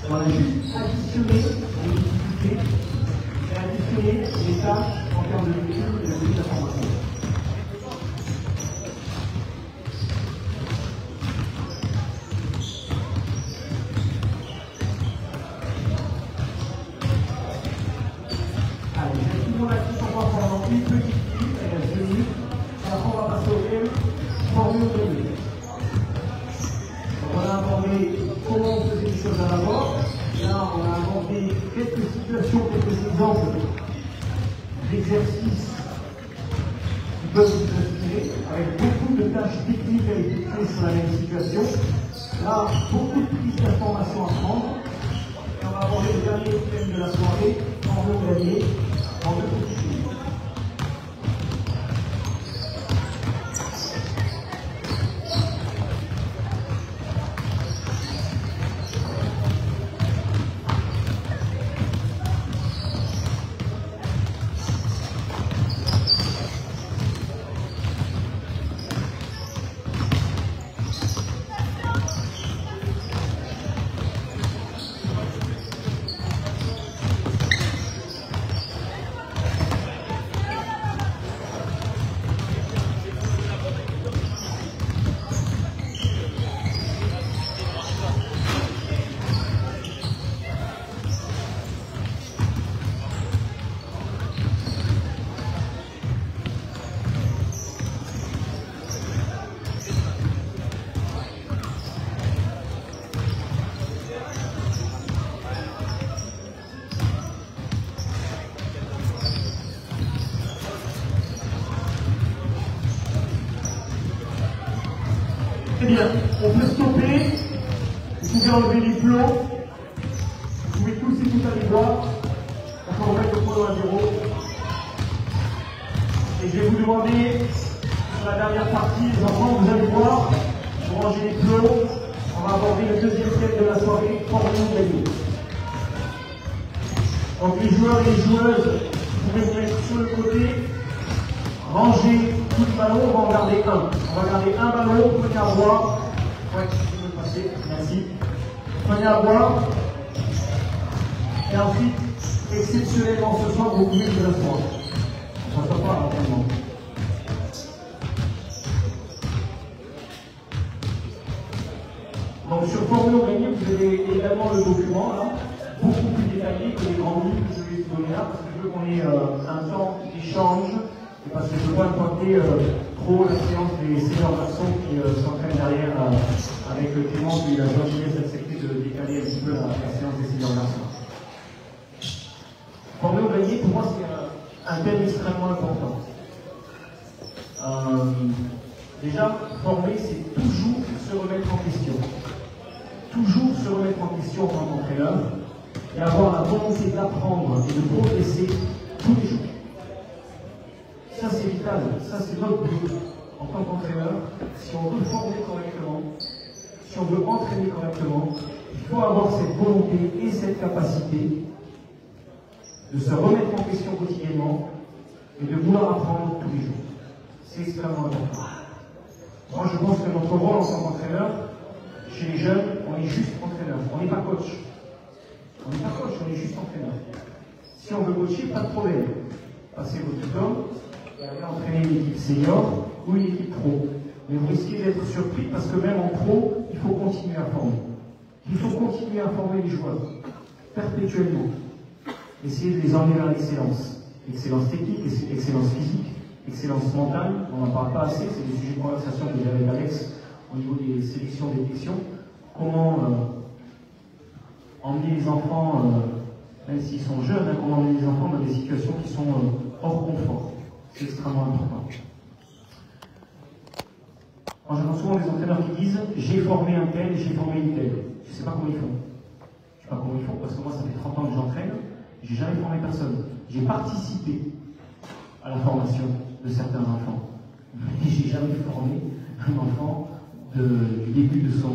On a juste additionné les difficultés et additionné choses à la voir. Là, on a abordé quelques situations, quelques exemples d'exercices qui peuvent vous inspirer, avec beaucoup de tâches techniques à effectuer sur la même situation. Là, beaucoup de prises d'informations à prendre. Et on va aborder le dernier thème de la soirée, en le gagner, en deux petites minutes. Très bien, on peut stopper, vous pouvez enlever les plombs, vous pouvez tous et toutes aller voir, on peut remettre le polo à zéro. Et je vais vous demander, sur la dernière partie, les enfants, vous allez voir, vous rangez les plombs, on va aborder le deuxième thème de la soirée, formons gagner. Donc les joueurs et les joueuses, vous pouvez vous mettre sur le côté, ranger tout le ballon, on va en garder un. On va garder un ballon, prenez à boire. Ouais, je peux passer, merci. Prenez à boire. Et ensuite, exceptionnellement ce soir, vous pouvez vous asseoir. On ne s'assoit pas rapidement. Donc sur Formule Gagné, vous avez également le document là, beaucoup plus détaillé que les grands livres que je vais vous donner là, parce que je veux qu'on ait un temps d'échange. Et parce que je ne veux pas pointer trop la séance des seniors garçons qui s'entraînent derrière avec Clément qui a la gentillesse d'accepter de décaler un petit peu la séance des seniors garçons. Former au gagné, pour moi, c'est un thème extrêmement important. Déjà, former, c'est toujours se remettre en question. Toujours se remettre en question en tant qu'entraîneur et avoir la volonté d'apprendre et de progresser tous les jours. Ça c'est vital, ça c'est notre but en tant qu'entraîneur. Si on veut former correctement, si on veut entraîner correctement, il faut avoir cette volonté et cette capacité de se remettre en question quotidiennement et de vouloir apprendre tous les jours. C'est extrêmement important. Moi je pense que notre rôle en tant qu'entraîneur, chez les jeunes, on est juste entraîneur, on n'est pas coach. On n'est pas coach, on est juste entraîneur. Si on veut coacher, pas de problème. Passez votre diplôme et aller entraîner une équipe senior ou une équipe pro. Mais vous risquez d'être surpris parce que même en pro, il faut continuer à former. Il faut continuer à former les joueurs, perpétuellement. Essayer de les emmener vers l'excellence. Excellence technique, excellence physique, excellence mentale, on n'en parle pas assez, c'est des sujets de conversation que j'ai avec Alex au niveau des sélections, détections. Comment emmener les enfants, même s'ils sont jeunes, comment emmener les enfants dans des situations qui sont hors confort. C'est extrêmement important. Moi, j'entends souvent des entraîneurs qui disent « j'ai formé un tel, j'ai formé une telle ». Je ne sais pas comment ils font. Je ne sais pas comment ils font parce que moi, ça fait 30 ans que j'entraîne, j'ai jamais formé personne. J'ai participé à la formation de certains enfants. Mais j'ai jamais formé un enfant du début de son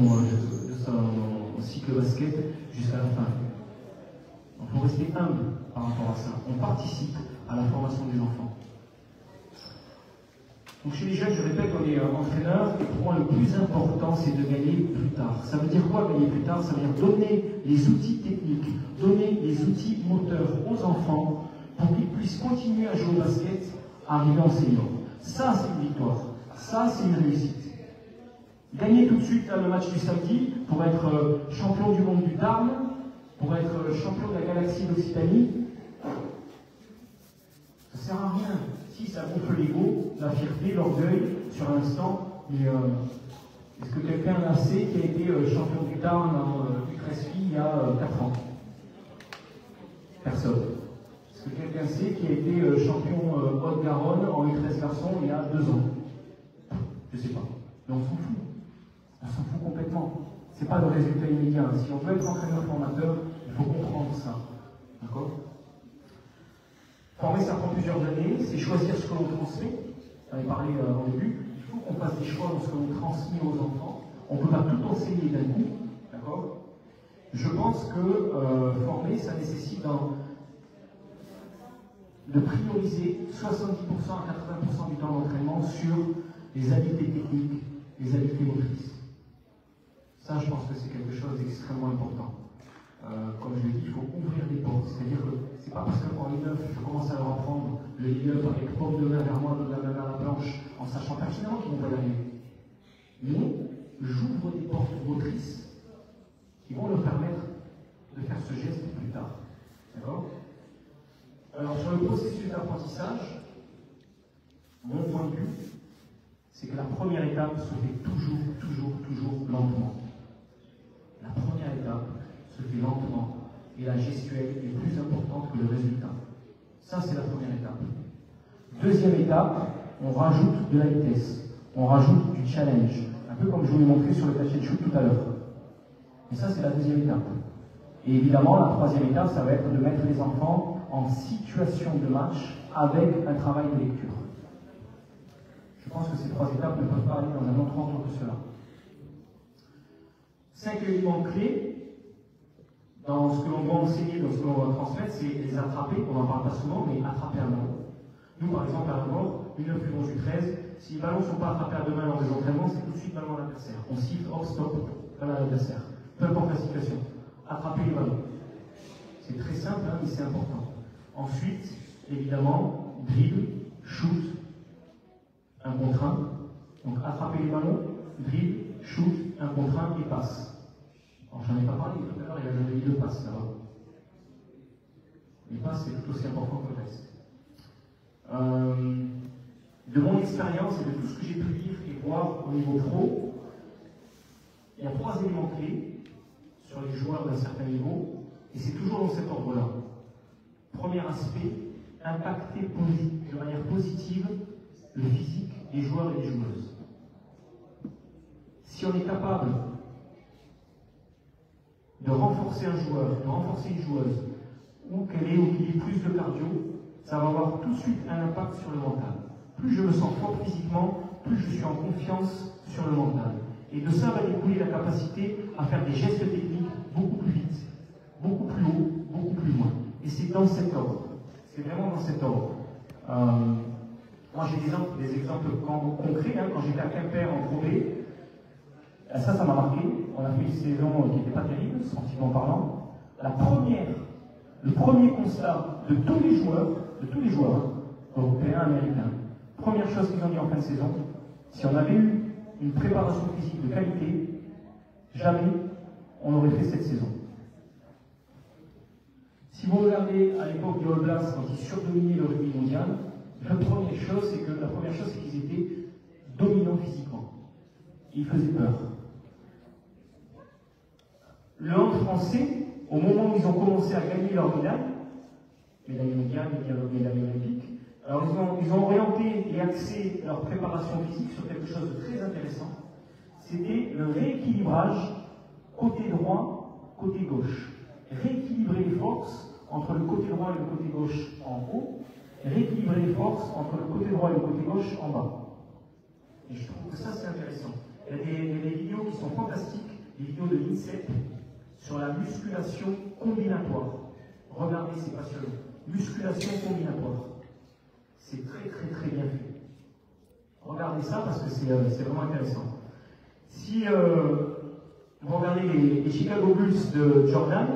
cycle basket jusqu'à la fin. Donc, il faut rester humble par rapport à ça. On participe à la formation des enfants. Donc chez les jeunes, je répète, on est entraîneur, et pour moi le plus important c'est de gagner plus tard. Ça veut dire quoi gagner plus tard? Ça veut dire donner les outils techniques, donner les outils moteurs aux enfants pour qu'ils puissent continuer à jouer au basket, arriver en senior. Ça c'est une victoire, ça c'est une réussite. Gagner tout de suite là, le match du samedi pour être champion du monde du Tarn, pour être champion de la galaxie d'Occitanie, ça sert à rien. Si ça gonfle l'ego, la fierté, l'orgueil, sur l'instant, mais est-ce que quelqu'un l'a sait qui a été champion du Tarn en U13 filles 4 ans? Personne. Est-ce que quelqu'un sait qui a été champion Haute-Garonne en U13 garçon il y a 2 ans? Je ne sais pas. Mais on s'en fout. On s'en fout complètement. Ce n'est pas le résultat immédiat. Si on veut être entraîneur-formateur, il faut comprendre ça. D'accord? Former, ça prend plusieurs années. C'est choisir ce que l'on transmet. J'en ai parlé au début. Il faut qu'on fasse des choix dans ce que l'on transmet aux enfants. On ne peut pas tout enseigner d'un coup. D'accord? Je pense que former, ça nécessite de prioriser 70% à 80% du temps d'entraînement sur les habiletés techniques, les habiletés motrices. Ça, je pense que c'est quelque chose d'extrêmement important. Comme je l'ai dit, il faut ouvrir des portes. C'est-à-dire que c'est pas parce qu'en I9, je commence à leur apprendre le I9 avec paume de main vers moi, de la main vers la planche, en sachant pertinemment qu'ils vont pas y arriver. Mais j'ouvre des portes motrices qui vont leur permettre de faire ce geste plus tard. D'accord? Alors, sur le processus d'apprentissage, mon point de vue, c'est que la première étape se fait toujours lentement. La première étape se fait lentement et la gestuelle est plus importante que le résultat. Ça, c'est la première étape. Deuxième étape, on rajoute de la vitesse, on rajoute du challenge, un peu comme je vous l'ai montré sur le catch and shoot tout à l'heure. Et ça, c'est la deuxième étape. Et évidemment, la troisième étape, ça va être de mettre les enfants en situation de match avec un travail de lecture. Je pense que ces 3 étapes ne peuvent pas aller dans un autre ordre que cela. 5 éléments clés dans ce que l'on va enseigner, dans ce que l'on va transmettre, c'est les attraper. On n'en parle pas souvent, mais attraper un ballon. Nous, par exemple, à Limbourg, U9, U11, U13, si les ballons ne sont pas attrapés à deux mains lors des entraînements, c'est tout de suite ballon à l'adversaire. On siffle, hop, stop, ballon à l'adversaire. Peu importe la situation. Attraper les ballons. C'est très simple, hein, mais c'est important. Ensuite, évidemment, dribble, shoot, 1 contre 1. Donc attraper les ballons, dribble, shoot, 1 contre 1 et passe. Alors j'en ai pas parlé tout à l'heure, il y avait eu 2 passes là-bas. Les passes, c'est tout aussi important que le reste. De mon expérience et de tout ce que j'ai pu lire et voir au niveau pro, il y a 3 éléments clés sur les joueurs d'un certain niveau, et c'est toujours dans cet ordre-là. Premier aspect, impacter de manière positive le physique des joueurs et des joueuses. Si on est capable de renforcer un joueur, de renforcer une joueuse, ou qu'il ait plus de cardio, ça va avoir tout de suite un impact sur le mental. Plus je me sens fort physiquement, plus je suis en confiance sur le mental. Et de ça va découler la capacité à faire des gestes techniques beaucoup plus vite, beaucoup plus haut, beaucoup plus loin. Et c'est dans cet ordre. C'est vraiment dans cet ordre. Moi, j'ai des exemples concrets. Hein, quand j'étais à Quimper en Pro B, ça m'a marqué. On a fait une saison qui n'était pas terrible, sportivement parlant. Le premier constat de tous les joueurs, hein, européens, américains, première chose qu'ils ont dit en fin de saison, si on avait eu une préparation physique de qualité, jamais on aurait fait cette saison. Si vous regardez à l'époque des All Blacks, quand ils surdominaient le rugby mondial, la première chose, c'est qu'ils étaient dominants physiquement. Ils faisaient peur. Le hand français, au moment où ils ont commencé à gagner leur médaille mondiale, médaille olympique, alors ils ont orienté et axé leur préparation physique sur quelque chose de très intéressant. C'était le rééquilibrage côté droit, côté gauche. Rééquilibrer les forces entre le côté droit et le côté gauche en haut, et rééquilibrer les forces entre le côté droit et le côté gauche en bas. Et je trouve que ça c'est intéressant. Il y a des vidéos qui sont fantastiques, des vidéos de l'INSEP sur la musculation combinatoire. Regardez, c'est passionnant. Musculation combinatoire. C'est très bien fait. Regardez ça parce que c'est vraiment intéressant. Si vous regardez les Chicago Bulls de Jordan,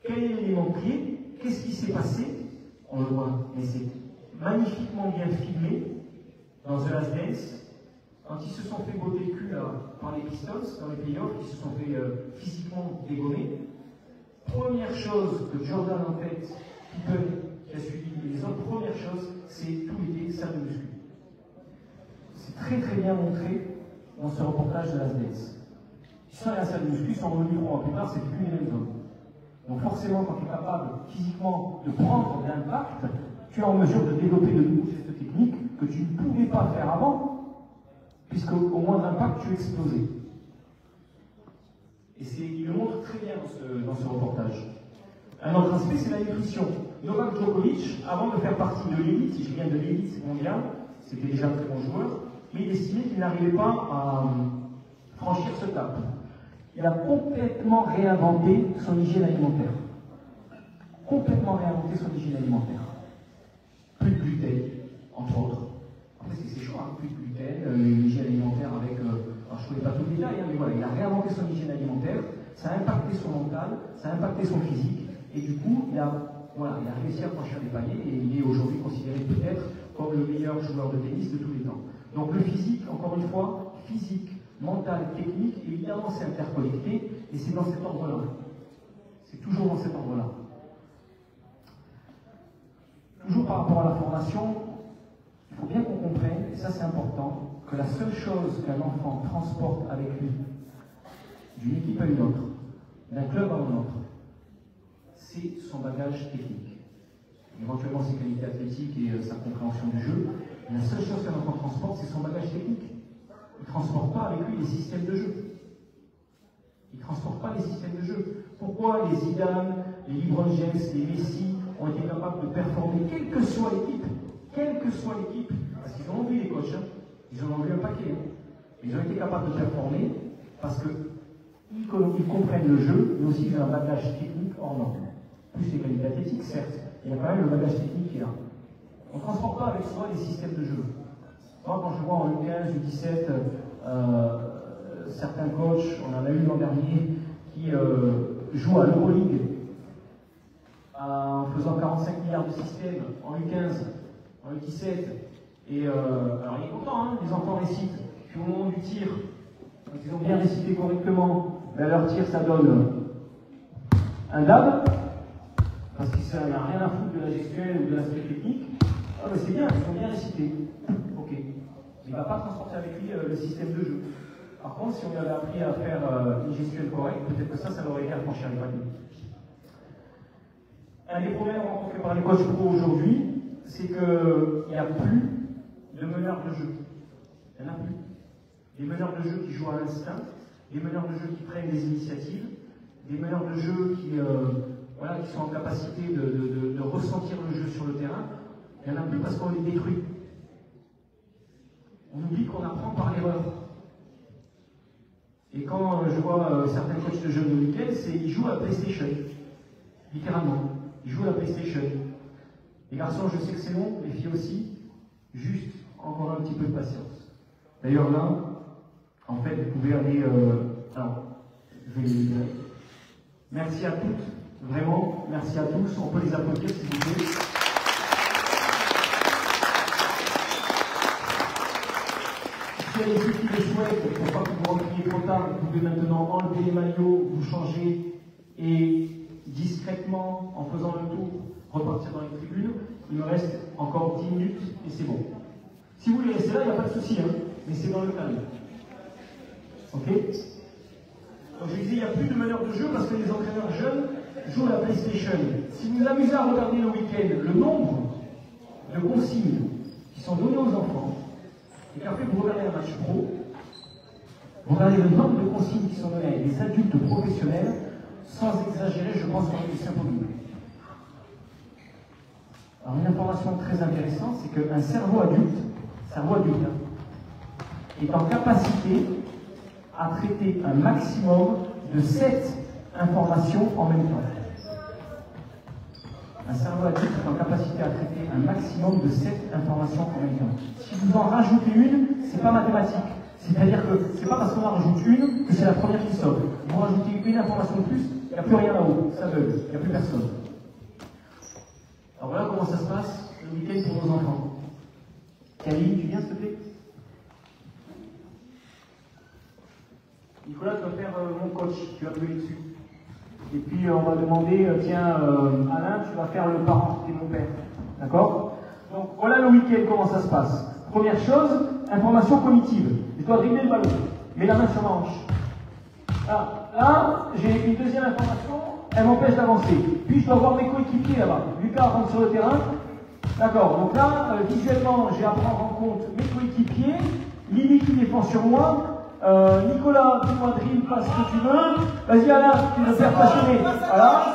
quel est l'élément clé? Qu'est-ce qui s'est passé? On le voit, mais c'est magnifiquement bien filmé dans The Last Dance. Quand ils se sont fait botter le cul par les Pistons, dans les playoffs, ils se sont fait physiquement dégommer. Première chose que Jordan en tête, qui a suivi les autres, première chose, c'est tout l'été, salle de muscu. C'est très bien montré dans ce reportage de Last Dance. Ils sont allés à la salle de muscu, ils sont revenus 3 mois plus tard, c'est plus les mêmes hommes. Donc forcément, quand tu es capable physiquement de prendre de l'impact, tu es en mesure de développer de nouveaux gestes techniques que tu ne pouvais pas faire avant, puisque au moindre impact, tu explosais. Et il le montre très bien dans ce reportage. Un autre aspect, c'est la nutrition. Novak Djokovic, avant de faire partie de l'élite, si je viens de l'élite mondiale, c'était déjà un très bon joueur, mais il estimait qu'il n'arrivait pas à franchir ce cap. Il a complètement réinventé son hygiène alimentaire. Complètement réinventé son hygiène alimentaire. Plus de gluten, entre autres. Après, c'est chaud, hein, plus de gluten, une hygiène alimentaire avec... alors, je ne connais pas tout le détail, hein, mais voilà, il a réinventé son hygiène alimentaire, ça a impacté son mental, ça a impacté son physique, et du coup, il a réussi à franchir des paliers, et il est aujourd'hui considéré peut-être comme le meilleur joueur de tennis de tous les temps. Donc le physique, encore une fois, physique, mental, technique, évidemment c'est interconnecté, et c'est dans cet ordre-là. C'est toujours dans cet ordre-là. Toujours par rapport à la formation, il faut bien qu'on comprenne, et ça c'est important, que la seule chose qu'un enfant transporte avec lui, d'une équipe à une autre, d'un club à un autre, c'est son bagage technique. Éventuellement ses qualités athlétiques et sa compréhension du jeu. La seule chose qu'un enfant transporte, c'est son bagage technique. Il ne transporte pas avec lui les systèmes de jeu. Il ne transporte pas les systèmes de jeu. Pourquoi les Zidane, les LeBron James, les Messi ont été capables de performer, quelle que soit l'équipe, parce qu'ils en ont vu les coachs, hein. Ils en ont vu un paquet. Hein. Ils ont été capables de performer parce qu'ils comprennent le jeu, mais aussi ils ont un bagage technique hors norme. Plus les qualités athlétiques, certes, il y a quand même le bagage technique qui est là. On ne transporte pas avec soi les systèmes de jeu. Moi, quand je vois en U15, U17, certains coachs, on en a eu l'an dernier, qui jouent à l'Euroleague en faisant 45 milliards de systèmes en U15, en U17, et alors il est content, hein, les enfants récitent, puis au moment du tir, quand ils ont bien récité correctement, ben, leur tir ça donne un dab, parce qu'il n'a rien à foutre de la gestuelle ou de l'aspect technique. Ah ben c'est bien, ils ont bien récité. Ok. Il ne va pas transporter avec lui le système de jeu. Par contre, si on lui avait appris à faire une gestuelle correcte, peut-être que ça l'aurait aidé à franchir les paliers. Un des problèmes rencontrés par les coachs pro aujourd'hui, c'est qu'il n'y a plus de meneurs de jeu. Il n'y en a plus. Des meneurs de jeu qui jouent à l'instinct, des meneurs de jeu qui prennent des initiatives, des meneurs de jeu qui sont en capacité de ressentir le jeu sur le terrain. Il n'y en a plus parce qu'on les détruit. On oublie qu'on apprend par l'erreur. Et quand je vois certains coachs de jeunes de week-end, ils jouent à la PlayStation. Littéralement. Ils jouent à la PlayStation. Les garçons, je sais que c'est long, les filles aussi. Juste encore un petit peu de patience. D'ailleurs là, en fait, vous pouvez aller... alors, je vais les dire. Merci à toutes, vraiment, merci à tous. On peut les applaudir s'il vous plaît. Si il y a des ceux qui le souhaitent, pour pas que vous rentriez trop tard, vous pouvez maintenant enlever les maillots, vous changer et discrètement, en faisant le tour, repartir dans les tribunes. Il me reste encore 10 minutes et c'est bon. Si vous voulez rester là, il n'y a pas de souci, hein, mais c'est dans le calme. Ok? Donc je disais, il n'y a plus de meneurs de jeu parce que les entraîneurs jeunes jouent à la PlayStation. Si vous vous amusez à regarder le week-end, le nombre de consignes qui sont données aux enfants, et qu'après vous regardez un match pro, vous regardez le nombre de consignes qui sont données à des adultes professionnels, sans exagérer, je pense qu'on est du simple double. Alors une information très intéressante, c'est qu'un cerveau adulte, est en capacité à traiter un maximum de 7 informations en même temps. Un cerveau adulte est en capacité à traiter un maximum de 7 informations en même temps. Si vous en rajoutez une, c'est pas mathématique. C'est-à-dire que c'est pas parce qu'on en rajoute une que c'est la première qui sauve. Vous rajoutez une information de plus, il n'y a plus rien là-haut, ça bug, il n'y a plus personne. Alors voilà comment ça se passe le week-end pour nos enfants. Camille, tu viens s'il te plaît? Nicolas, tu vas faire mon coach, tu vas appuyer dessus. Et puis on va demander, tiens, Alain, tu vas faire le parent, qui est mon père. D'accord? Donc voilà le week-end, comment ça se passe. Première chose, information cognitive. Je dois dribbler le ballon. Mets la main sur ma hanche. Ah, là, j'ai une deuxième information, elle m'empêche d'avancer. Puis je dois voir mes coéquipiers là-bas. Lucas rentre sur le terrain. D'accord, donc là, visuellement, j'ai à prendre en compte mes coéquipiers, Lily qui défend sur moi, Nicolas, dis-moi drill, passe ce que tu veux. Vas-y Alain, tu me faire passionner. Voilà.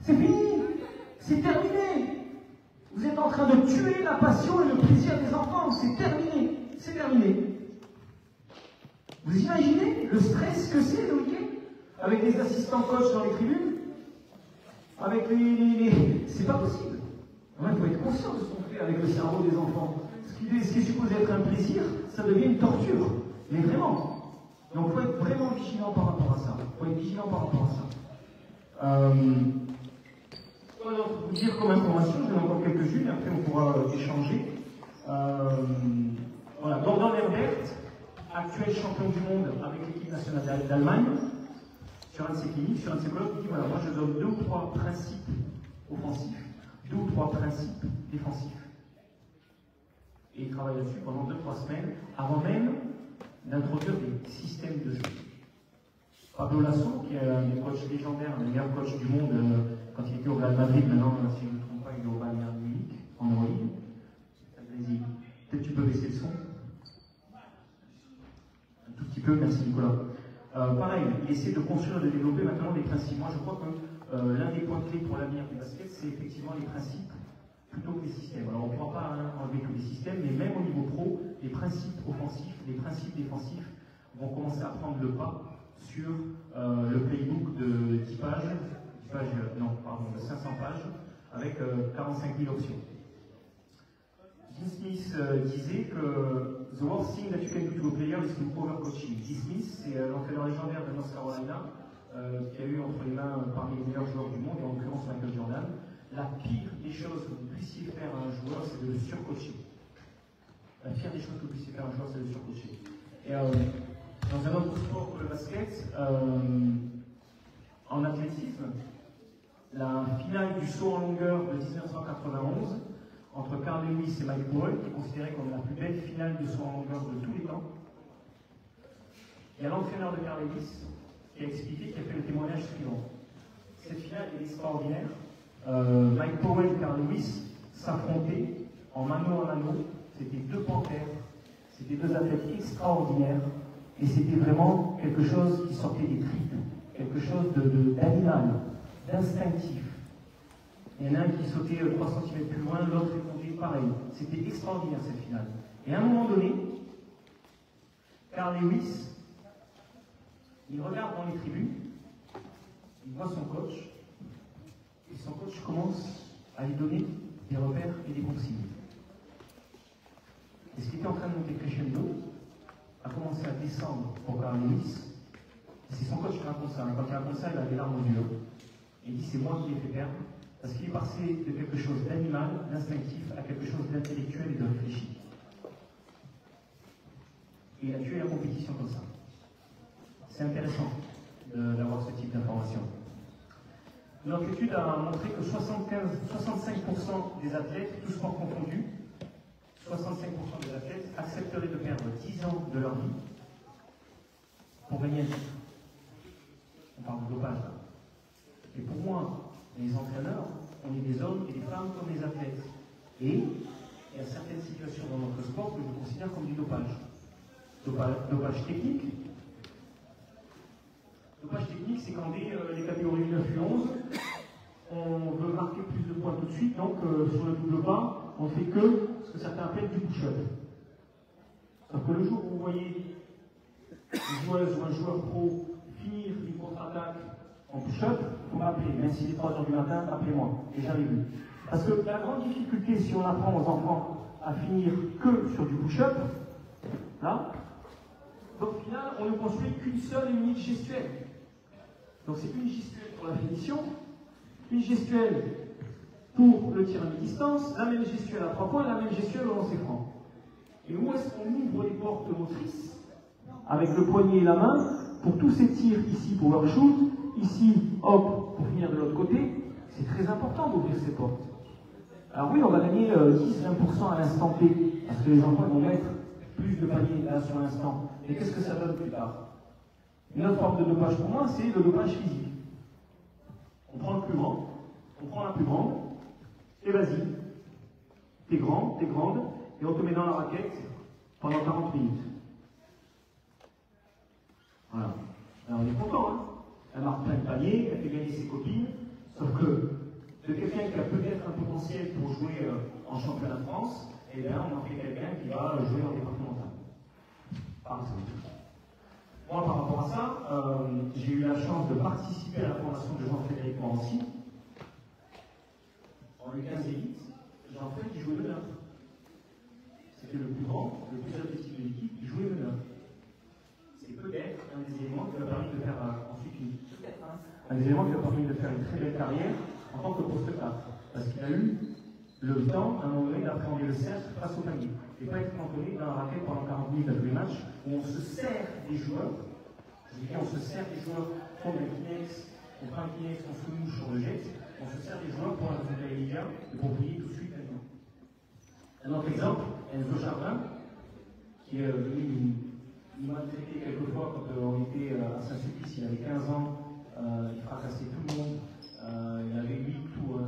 C'est fini. C'est terminé. Vous êtes en train de tuer la passion et le plaisir des enfants. C'est terminé. C'est terminé. Vous imaginez le stress que c'est le week-end avec les assistants coachs dans les tribunes? Avec c'est pas possible. Il faut être conscient de ce qu'on fait avec le cerveau des enfants. Ce qui est supposé être un plaisir, ça devient une torture. Mais vraiment. Donc il faut être vraiment vigilant par rapport à ça. Il faut être vigilant par rapport à ça. Voilà, pour vous dire comme information, je vais encore quelques-unes, après on pourra échanger. Voilà, Gordon Herbert, actuel champion du monde avec l'équipe nationale d'Allemagne, sur un de ses cliniques, sur un de ses colloques, il dit voilà, moi je donne 2 ou 3 principes offensifs, 2 ou 3 principes défensifs. Et il travaille là-dessus pendant 2-3 semaines, avant même d'introduire des systèmes de jeu. Pablo Lasso, qui est un des coachs légendaires, le meilleur coach du monde quand il était au Real Madrid, maintenant, si je ne me trompe pas, il est au Bayern Munich, en Euroleague. Vas-y, peut-être tu peux baisser le son. Un tout petit peu, merci Nicolas. Pareil, il essaie de construire et de développer maintenant les principes. Moi, je crois que l'un des points clés pour l'avenir du basket, c'est effectivement les principes plutôt que les systèmes. Alors, on ne pourra pas enlever tous les systèmes, mais même au niveau pro, les principes offensifs, les principes défensifs vont commencer à prendre le pas sur le playbook de 10 pages, de 500 pages, avec 45 000 options. Jim Smith disait que the worst thing that you can do to a player is to overcoaching. Jim Smith, c'est l'entraîneur légendaire de North Carolina, qui a eu entre les mains parmi les meilleurs joueurs du monde, et en l'occurrence Michael Jordan. La pire des choses que vous puissiez faire à un joueur, c'est de le surcoacher. La pire des choses que vous puissiez faire à un joueur, c'est de le surcoacher. Et dans un autre sport que le basket, en athlétisme, la finale du saut en longueur de 1991 entre Carl Lewis et Mike Powell, qui est considérée comme la plus belle finale de saut en longueur de tous les temps. Il y a l'entraîneur de Carl Lewis qui a expliqué, qui a fait le témoignage suivant. Cette finale est extraordinaire. Mike Powell et Carl Lewis s'affrontaient en mano à mano. C'était 2 panthères, c'était 2 athlètes extraordinaires, et c'était vraiment quelque chose qui sortait des tripes, quelque chose d'animal, d'instinctif. Il y en a un qui sautait 3 cm plus loin, l'autre répondait pareil. C'était extraordinaire cette finale. Et à un moment donné, Carl Lewis, il regarde dans les tribunes, il voit son coach, et son coach commence à lui donner des repères et des consignes. Et ce qui était en train de monter crescendo a commencé à descendre pour Carl Lewis. C'est son coach qui raconte ça. Quand il raconte ça, il a des larmes aux yeux. Et il dit c'est moi qui l'ai fait perdre. Parce qu'il est passé de quelque chose d'animal, d'instinctif, à quelque chose d'intellectuel et de réfléchi. Et il a tué la compétition comme ça. C'est intéressant d'avoir ce type d'information. Notre étude a montré que 65% des athlètes, tous sports confondus, 65% des athlètes accepteraient de perdre 10 ans de leur vie pour gagner un titre. On parle de dopage là. Et pour moi, les entraîneurs, on est des hommes et des femmes comme les athlètes. Et il y a certaines situations dans notre sport que je considère comme du dopage. Dopage technique. Dopage technique, c'est quand les catégories 9 et 11, on veut marquer plus de points tout de suite, donc sur le double pas, on ne fait que ce que certains appellent du push-up. Sauf que le jour où vous voyez une joueuse ou un joueur pro finir une contre-attaque en push-up, il faut m'appeler. Même s'il est 3h du matin, appelez-moi. Et j'arrive. Parce que la grande difficulté, si on apprend aux enfants à finir que sur du push-up, là, donc au final, on ne construit qu'une seule et unique gestuelle. Donc c'est une gestuelle pour la finition, une gestuelle pour le tir à mi-distance, la même gestuelle à 3 points, la même gestuelle au lancer franc. Et où est-ce qu'on ouvre les portes motrices avec le poignet et la main pour tous ces tirs ici pour leur shoot, ici, hop, pour finir de l'autre côté? C'est très important d'ouvrir ces portes. Alors oui, on va gagner 10-20% à l'instant T, parce que les enfants vont mettre plus de paniers là sur l'instant. Mais qu'est-ce que ça donne plus tard? Une autre forme de dopage pour moi, c'est le dopage physique. On prend le plus grand, on prend la plus grande, et vas-y. T'es grand, t'es grande, et on te met dans la raquette pendant 40 minutes. Voilà. Alors on est content, hein. Elle marque plein de paniers, elle fait gagner ses copines, sauf que de quelqu'un qui a peut-être un potentiel pour jouer en championnat de France, eh bien on en fait quelqu'un qui va jouer en départemental. Par exemple. Moi, par rapport à ça, j'ai eu la chance de participer à la formation de Jean-Frédéric Morancy. En U15 élite, Jean-Frédéric il jouait le 9. C'était le plus grand, le plus athlétique de l'équipe, il jouait le 9. C'est peut-être un des éléments qui lui a permis de faire ensuite un des éléments qui lui a permis de faire une très belle carrière en tant que poste 4. Parce qu'il a eu le temps, à un moment donné, d'appréhender le cercle face au panier. Et pas être cantonné dans la raquette pendant 40 minutes à tous les matchs, où on se sert des joueurs. Je dis bien, on se sert des joueurs, on prend un Kinex, on prend un Kinex, on se mouche sur le jet, on se sert des joueurs pour un résultat immédiat et pour briller tout de suite à nous. Un autre exemple, Enzo Jardin, qui est venu nous maltraiter quelquefois quand on était à Saint-Sulpice, il avait 15 ans, il fracassait tout le monde, il avait 8 tours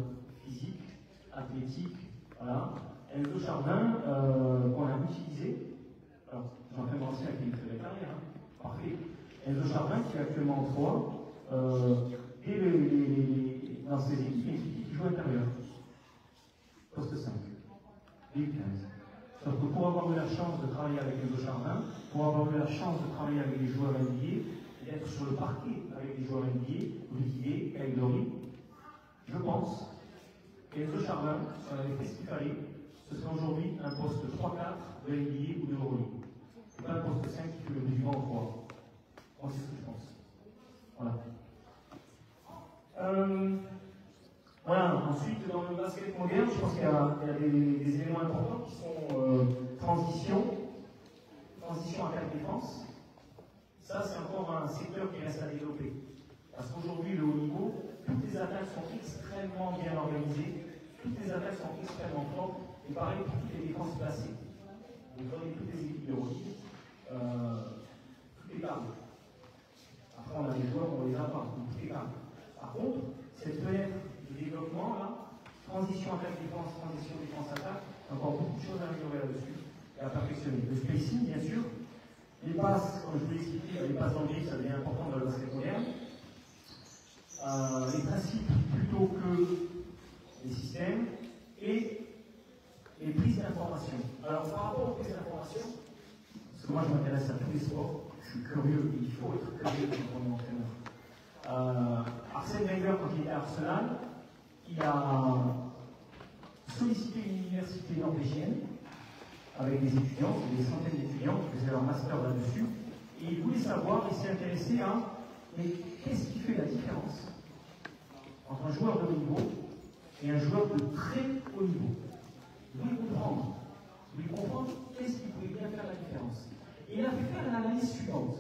physiques, athlétiques, voilà. Enzo Jardin, qu'on a utilisé, alors Jean-Pierre Morancy a fait une très belle carrière, hein, parfait. Enzo Jardin, qui est actuellement en 3, et dans ses équipes, il y a une équipe qui joue intérieur, poste 5, U15. Sauf que pour avoir eu la chance de travailler avec Enzo Jardin, pour avoir eu la chance de travailler avec des joueurs NBA, et d'être sur le parquet avec des joueurs NBA, Ruquier, Kyle Lowry, je pense qu'Enzo Jardin, si on avait fait ce qu'il fallait, ce serait aujourd'hui un poste 3-4 de NBA ou de Euroleague. C'est pas un poste 5 qui fait le plus du vent au froid. Moi, c'est ce que je pense. Voilà. Voilà. Ensuite, dans le basket moderne, je pense qu'il y a des éléments importants qui sont transition à 4 défenses. Ça, c'est encore un secteur qui reste à développer. Parce qu'aujourd'hui, le haut niveau, toutes les attaques sont extrêmement bien organisées, toutes les attaques sont extrêmement fortes, et pareil pour toutes les défenses placées. Vous prenez toutes les équipes de Euroleague, toutes les tables. Après, on a des joueurs, on les a pas, donc toutes les tables. Par contre, cette fenêtre de développement, là, transition attaque défense, transition défense attaque, encore beaucoup de choses à améliorer là-dessus et à perfectionner. Le spacing, bien sûr, les passes, comme je vous l'ai expliqué, les passes en grille, ça devient important dans le basket moderne. Les principes plutôt que les systèmes et les prises d'information. Alors, par rapport aux prises d'information, parce que moi je m'intéresse à tous les sports, je suis curieux, il faut être curieux quand on est entraîneur. Arsène Wenger, quand il était à Arsenal, il a sollicité une université norvégienne avec des étudiants, des centaines d'étudiants qui faisaient leur master là-dessus, et il voulait savoir, il s'est intéressé à mais qu'est-ce qui fait la différence entre un joueur de haut niveau et un joueur de très haut niveau. Vous voulez comprendre qu'est-ce qui pouvait bien faire la différence. Et il a fait faire l'analyse suivante.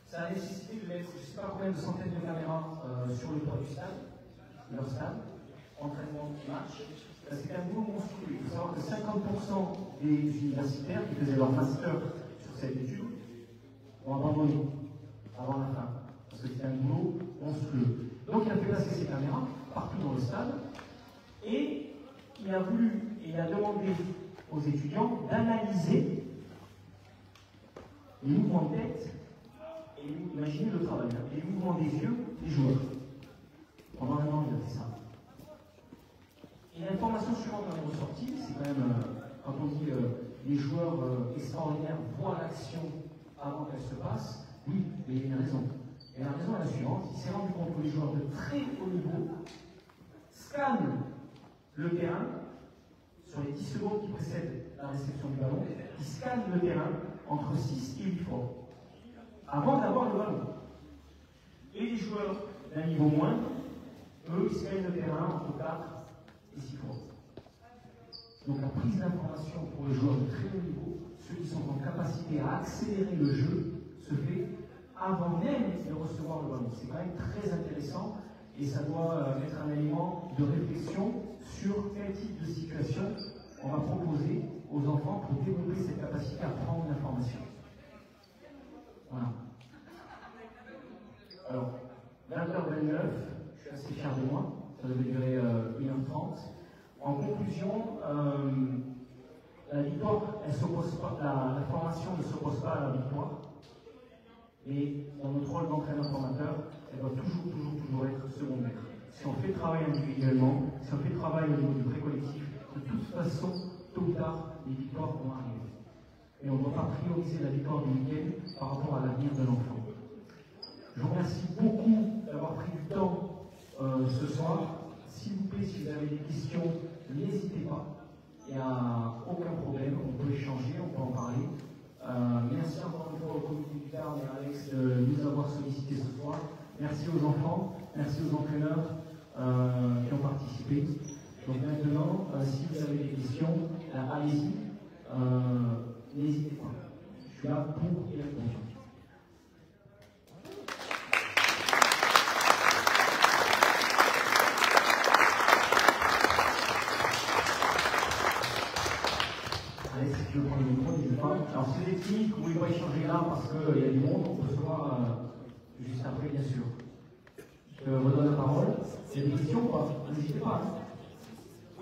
Ça a nécessité de mettre, je ne sais pas combien de centaines de caméras sur le toit du stade, leur stade, entraînement, match. C'était un boulot monstrueux. Il faut savoir que 50% des universitaires qui faisaient leur master sur cette étude ont abandonné avant la fin. Parce que c'était un boulot monstrueux. Donc il a fait passer ses caméras partout dans le stade et il a voulu et il a demandé aux étudiants d'analyser les mouvements de tête et imaginez le travail, les mouvements des yeux des joueurs. Pendant un an, il a fait ça. Et l'information suivante en est ressortie, c'est quand même, quand on dit les joueurs extraordinaires voient l'action avant qu'elle se passe, oui, mais il y a une raison. Et la raison est la suivante, il s'est rendu compte que les joueurs de très haut niveau scannent le terrain sur les 10 secondes qui précèdent la réception du ballon, ils scannent le terrain entre 6 et 8 fois avant d'avoir le ballon. Et les joueurs d'un niveau moindre, eux, ils scannent le terrain entre 4 et 6 fois. Donc la prise d'information pour les joueurs de très haut niveau, ceux qui sont en capacité à accélérer le jeu, se fait avant même de recevoir le ballon. C'est quand même très intéressant et ça doit être un élément de réflexion sur quel type de situation on va proposer aux enfants pour développer cette capacité à prendre l'information. Voilà. 9. Je suis assez fier de moi. Ça devait durer 1h30. En conclusion, la victoire, elle s'oppose pas, la formation ne s'oppose pas à la victoire. Et dans notre rôle d'entraîneur-formateur, elle doit toujours être secondaire. Si on fait le travail individuellement, si on fait le travail au niveau du pré-collectif, de toute façon, tôt ou tard, les victoires vont arriver. Et on ne doit pas prioriser la victoire du week-end par rapport à l'avenir de l'enfant. Je vous remercie beaucoup d'avoir pris du temps ce soir. S'il vous plaît, si vous avez des questions, n'hésitez pas. Il n'y a aucun problème, on peut échanger, on peut en parler. Merci encore une fois au comité du CARM et à Alex de nous avoir sollicité ce soir. Merci aux enfants, merci aux entraîneurs qui ont participé. Donc maintenant, si vous avez des questions, allez-y, n'hésitez pas. Je suis là pour y répondre. Allez, si tu veux prendre le micro, n'hésite pas. Alors, si vous êtes timide, vous ne pouvez pas échanger là parce qu'il y a du monde, on peut se voir juste après, bien sûr. Je vous donne la parole. Il y a des questions ou pas? N'hésitez pas. Hein.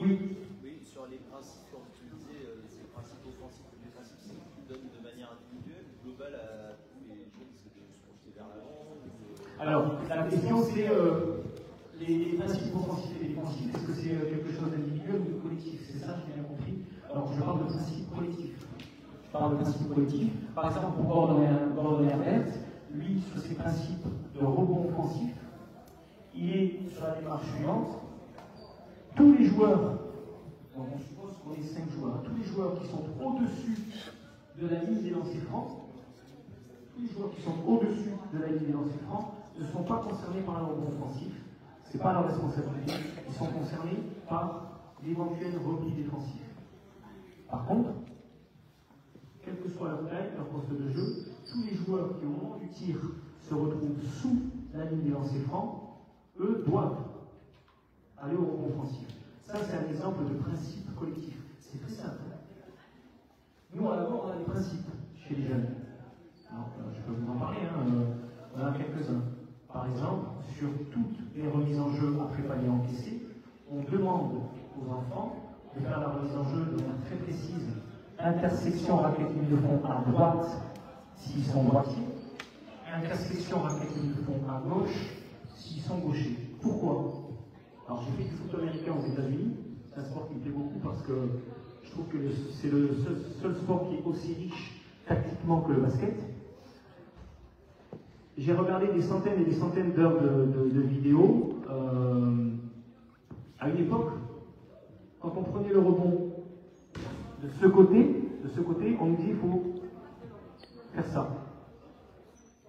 Oui. Oui, sur les principes, comme tu disais, ces principes offensifs ou défensifs, c'est que tu donnes de manière individuelle ou globale à tous les jeunes, c'est de se projeter vers l'avant. Alors, la question c'est les principes offensifs et défensifs, est-ce que c'est quelque chose d'individuel ou de collectif? C'est ça, j'ai bien compris. Alors, je parle de principe collectif. Je parle de principe collectif. Par exemple, pour Gordon Herbert, lui, sur ses principes de rebond offensif, il est sur la démarche suivante. Tous les joueurs, donc on suppose qu'on est 5 joueurs, tous les joueurs qui sont au-dessus de la ligne des lancers francs, tous les joueurs qui sont au-dessus de la ligne des lancers francs ne sont pas concernés par le rebond offensif, ce n'est pas leur responsabilité, ils sont concernés par l'éventuel repli défensif. Par contre, quelle que soit leur taille, leur poste de jeu, tous les joueurs qui au moment du tir se retrouvent sous la ligne des lancers francs, eux doivent aller au rebond offensif. Ça, c'est un exemple de principe collectif. C'est très simple. Nous, à l'abord, on a des principes chez les jeunes. Alors, je peux vous en parler, on en a quelques-uns. Par exemple, sur toutes les remises en jeu après palier encaissé, on demande aux enfants de faire la remise en jeu de manière très précise. Intersection raquette ligne de fond à droite, s'ils sont droitiers. Intersection raquette ligne de fond à gauche, s'ils sont gauchers. Pourquoi? Alors j'ai fait du foot américain aux États-Unis, c'est un sport qui me plaît beaucoup parce que je trouve que c'est le seul sport qui est aussi riche tactiquement que le basket. J'ai regardé des centaines et des centaines d'heures de vidéos. À une époque, quand on prenait le rebond de ce côté, on nous dit qu'il faut faire ça.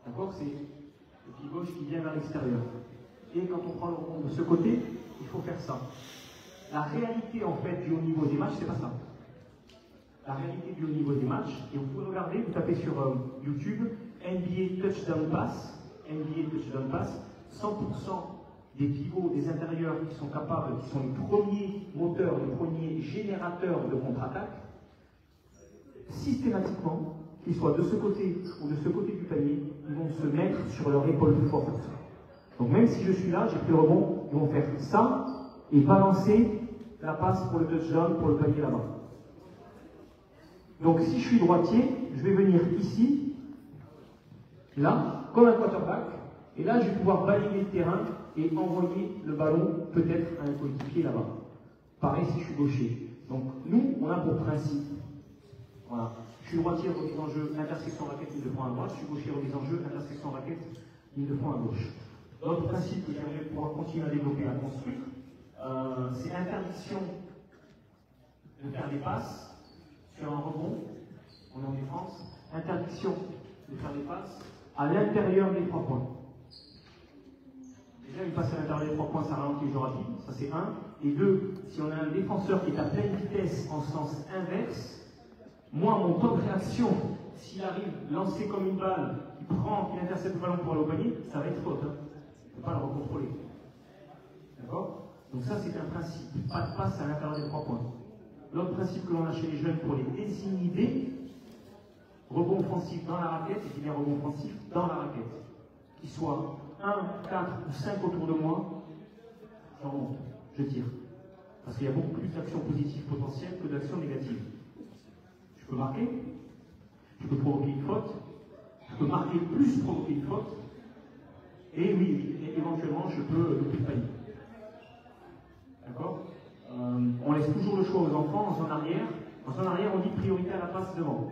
D'accord? C'est le pied gauche qui vient vers l'extérieur. Et quand on prend le rebond de ce côté, il faut faire ça. La réalité en fait du haut niveau des matchs, c'est pas ça. La réalité du haut niveau des matchs, et vous pouvez regarder, vous tapez sur YouTube, NBA Touchdown Pass, 100% des pivots, des intérieurs qui sont capables, qui sont les premiers moteurs, les premiers générateurs de contre-attaque, systématiquement, qu'ils soient de ce côté ou de ce côté du panier, ils vont se mettre sur leur épaule forte. Donc même si je suis là, j'ai pris le rebond, ils vont faire ça et balancer la passe pour le touchdown, pour le panier là-bas. Donc si je suis droitier, je vais venir ici, là, comme un quarterback, et là je vais pouvoir balayer le terrain et envoyer le ballon peut-être à un coéquipier là-bas. Pareil si je suis gaucher. Donc nous, on a pour principe. Voilà. Je suis droitier, remise en jeu, intersection raquette, ligne de fond à droite. Je suis gaucher, remise en jeu, intersection raquette, ligne de fond à gauche. L'autre principe que j'aimerais pouvoir continuer à développer, à construire, c'est l'interdiction de faire des passes sur un rebond, on est en défense, interdiction de faire des passes à l'intérieur des 3 points. Déjà, une passe à l'intérieur des 3 points, ça ralentit le jeu rapide, ça c'est 1. Et 2, si on a un défenseur qui est à pleine vitesse en sens inverse, moi, mon temps de réaction, s'il arrive lancé comme une balle, qui intercepte le ballon pour aller au panier, ça va être faute. Hein. On ne peut pas le recontrôler. D'accord? Donc ça, c'est un principe. Pas de passe à l'intérieur des 3 points. L'autre principe que l'on a chez les jeunes pour les désinhiber, rebond offensif dans la raquette, et qu'il y a rebond offensif dans la raquette. qu'ils soient 1, 4 ou 5 autour de moi, j'en monte, je tire. Parce qu'il y a beaucoup plus d'actions positives potentielles que d'actions négatives. Je peux marquer, je peux provoquer une faute, je peux marquer plus provoquer une faute, et oui, éventuellement, je peux le plus panier. D'accord? On laisse toujours le choix aux enfants en zone arrière. En zone arrière, on dit priorité à la passe devant.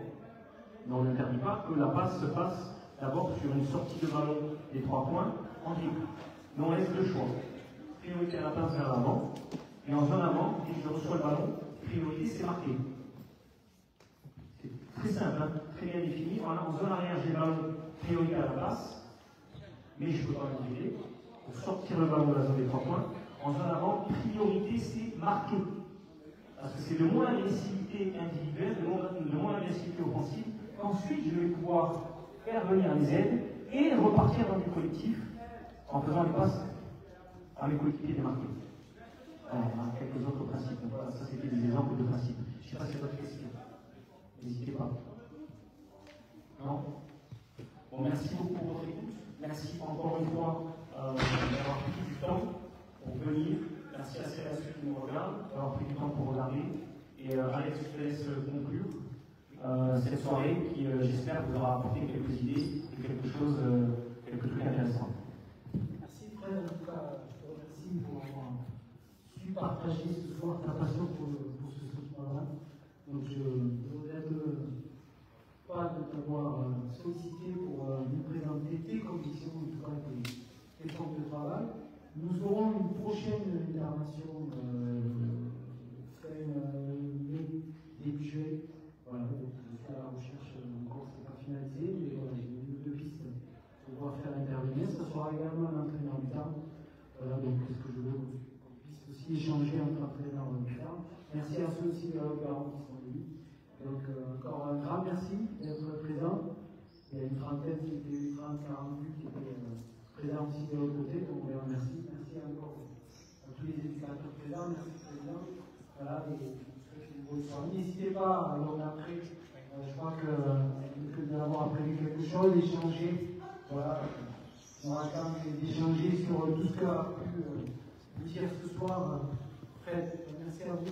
Mais on n'interdit pas que la passe se fasse d'abord sur une sortie de ballon des 3 points en dribble. Mais on laisse le choix. Priorité à la passe vers l'avant. Et en zone avant, dès que je reçois le ballon, priorité c'est marqué. C'est très simple, hein, très bien défini. Voilà, en zone arrière, j'ai le ballon, priorité à la passe. Mais je ne peux pas le dribbler. Pour sortir le ballon de la zone des 3 points. En zone avant, priorité c'est marqué. Parce que c'est le moins l'agressivité individuelle, le moins l'agressivité offensive. Ensuite, je vais pouvoir faire venir les aides et repartir dans du collectif en faisant les passes à mes coéquipiers démarqués. Alors, on a quelques autres principes. Donc voilà, ça c'était des exemples de principes. Je ne sais pas si c'est votre question. N'hésitez pas. Non? Bon, merci beaucoup pour votre écoute. Merci encore une fois d'avoir pris du temps pour venir. Merci à celles et ceux qui nous regardent, d'avoir pris du temps pour regarder. Et Alex, je te laisse conclure cette soirée qui, j'espère, vous aura apporté quelques idées et quelques trucs intéressants. Merci Fred, en tout cas, je te remercie pour avoir su partager ce soir ta passion pour ce sport-là. Donc je ne regrette pas de t'avoir sollicité pour nous présenter tes conditions, en tout cas tes formes de travail. Nous aurons une prochaine intervention fin mai, début juillet. Voilà, donc je suis à la recherche, encore c'est pas finalisé, mais voilà, j'ai eu 2 pistes pour pouvoir faire intervenir. Ce sera également un entraîneur du temps. Voilà, donc ce que je veux qu'on puisse aussi échanger entre entraîneurs du temps. Merci à ceux aussi de la Haute-Garonne qui sont venus. Donc encore un grand merci d'être présent. Il y a une trentaine, c'était 30, 40 qui étaient présents aussi de l'autre côté, donc on les remercie. Merci encore à tous les éducateurs présents, merci Président. Voilà, et n'hésitez pas, alors après, je crois que nous avons appris quelque chose, échanger, voilà, on attend d'échanger sur tout ce qu'a pu vous dire ce soir. Fred, merci à vous.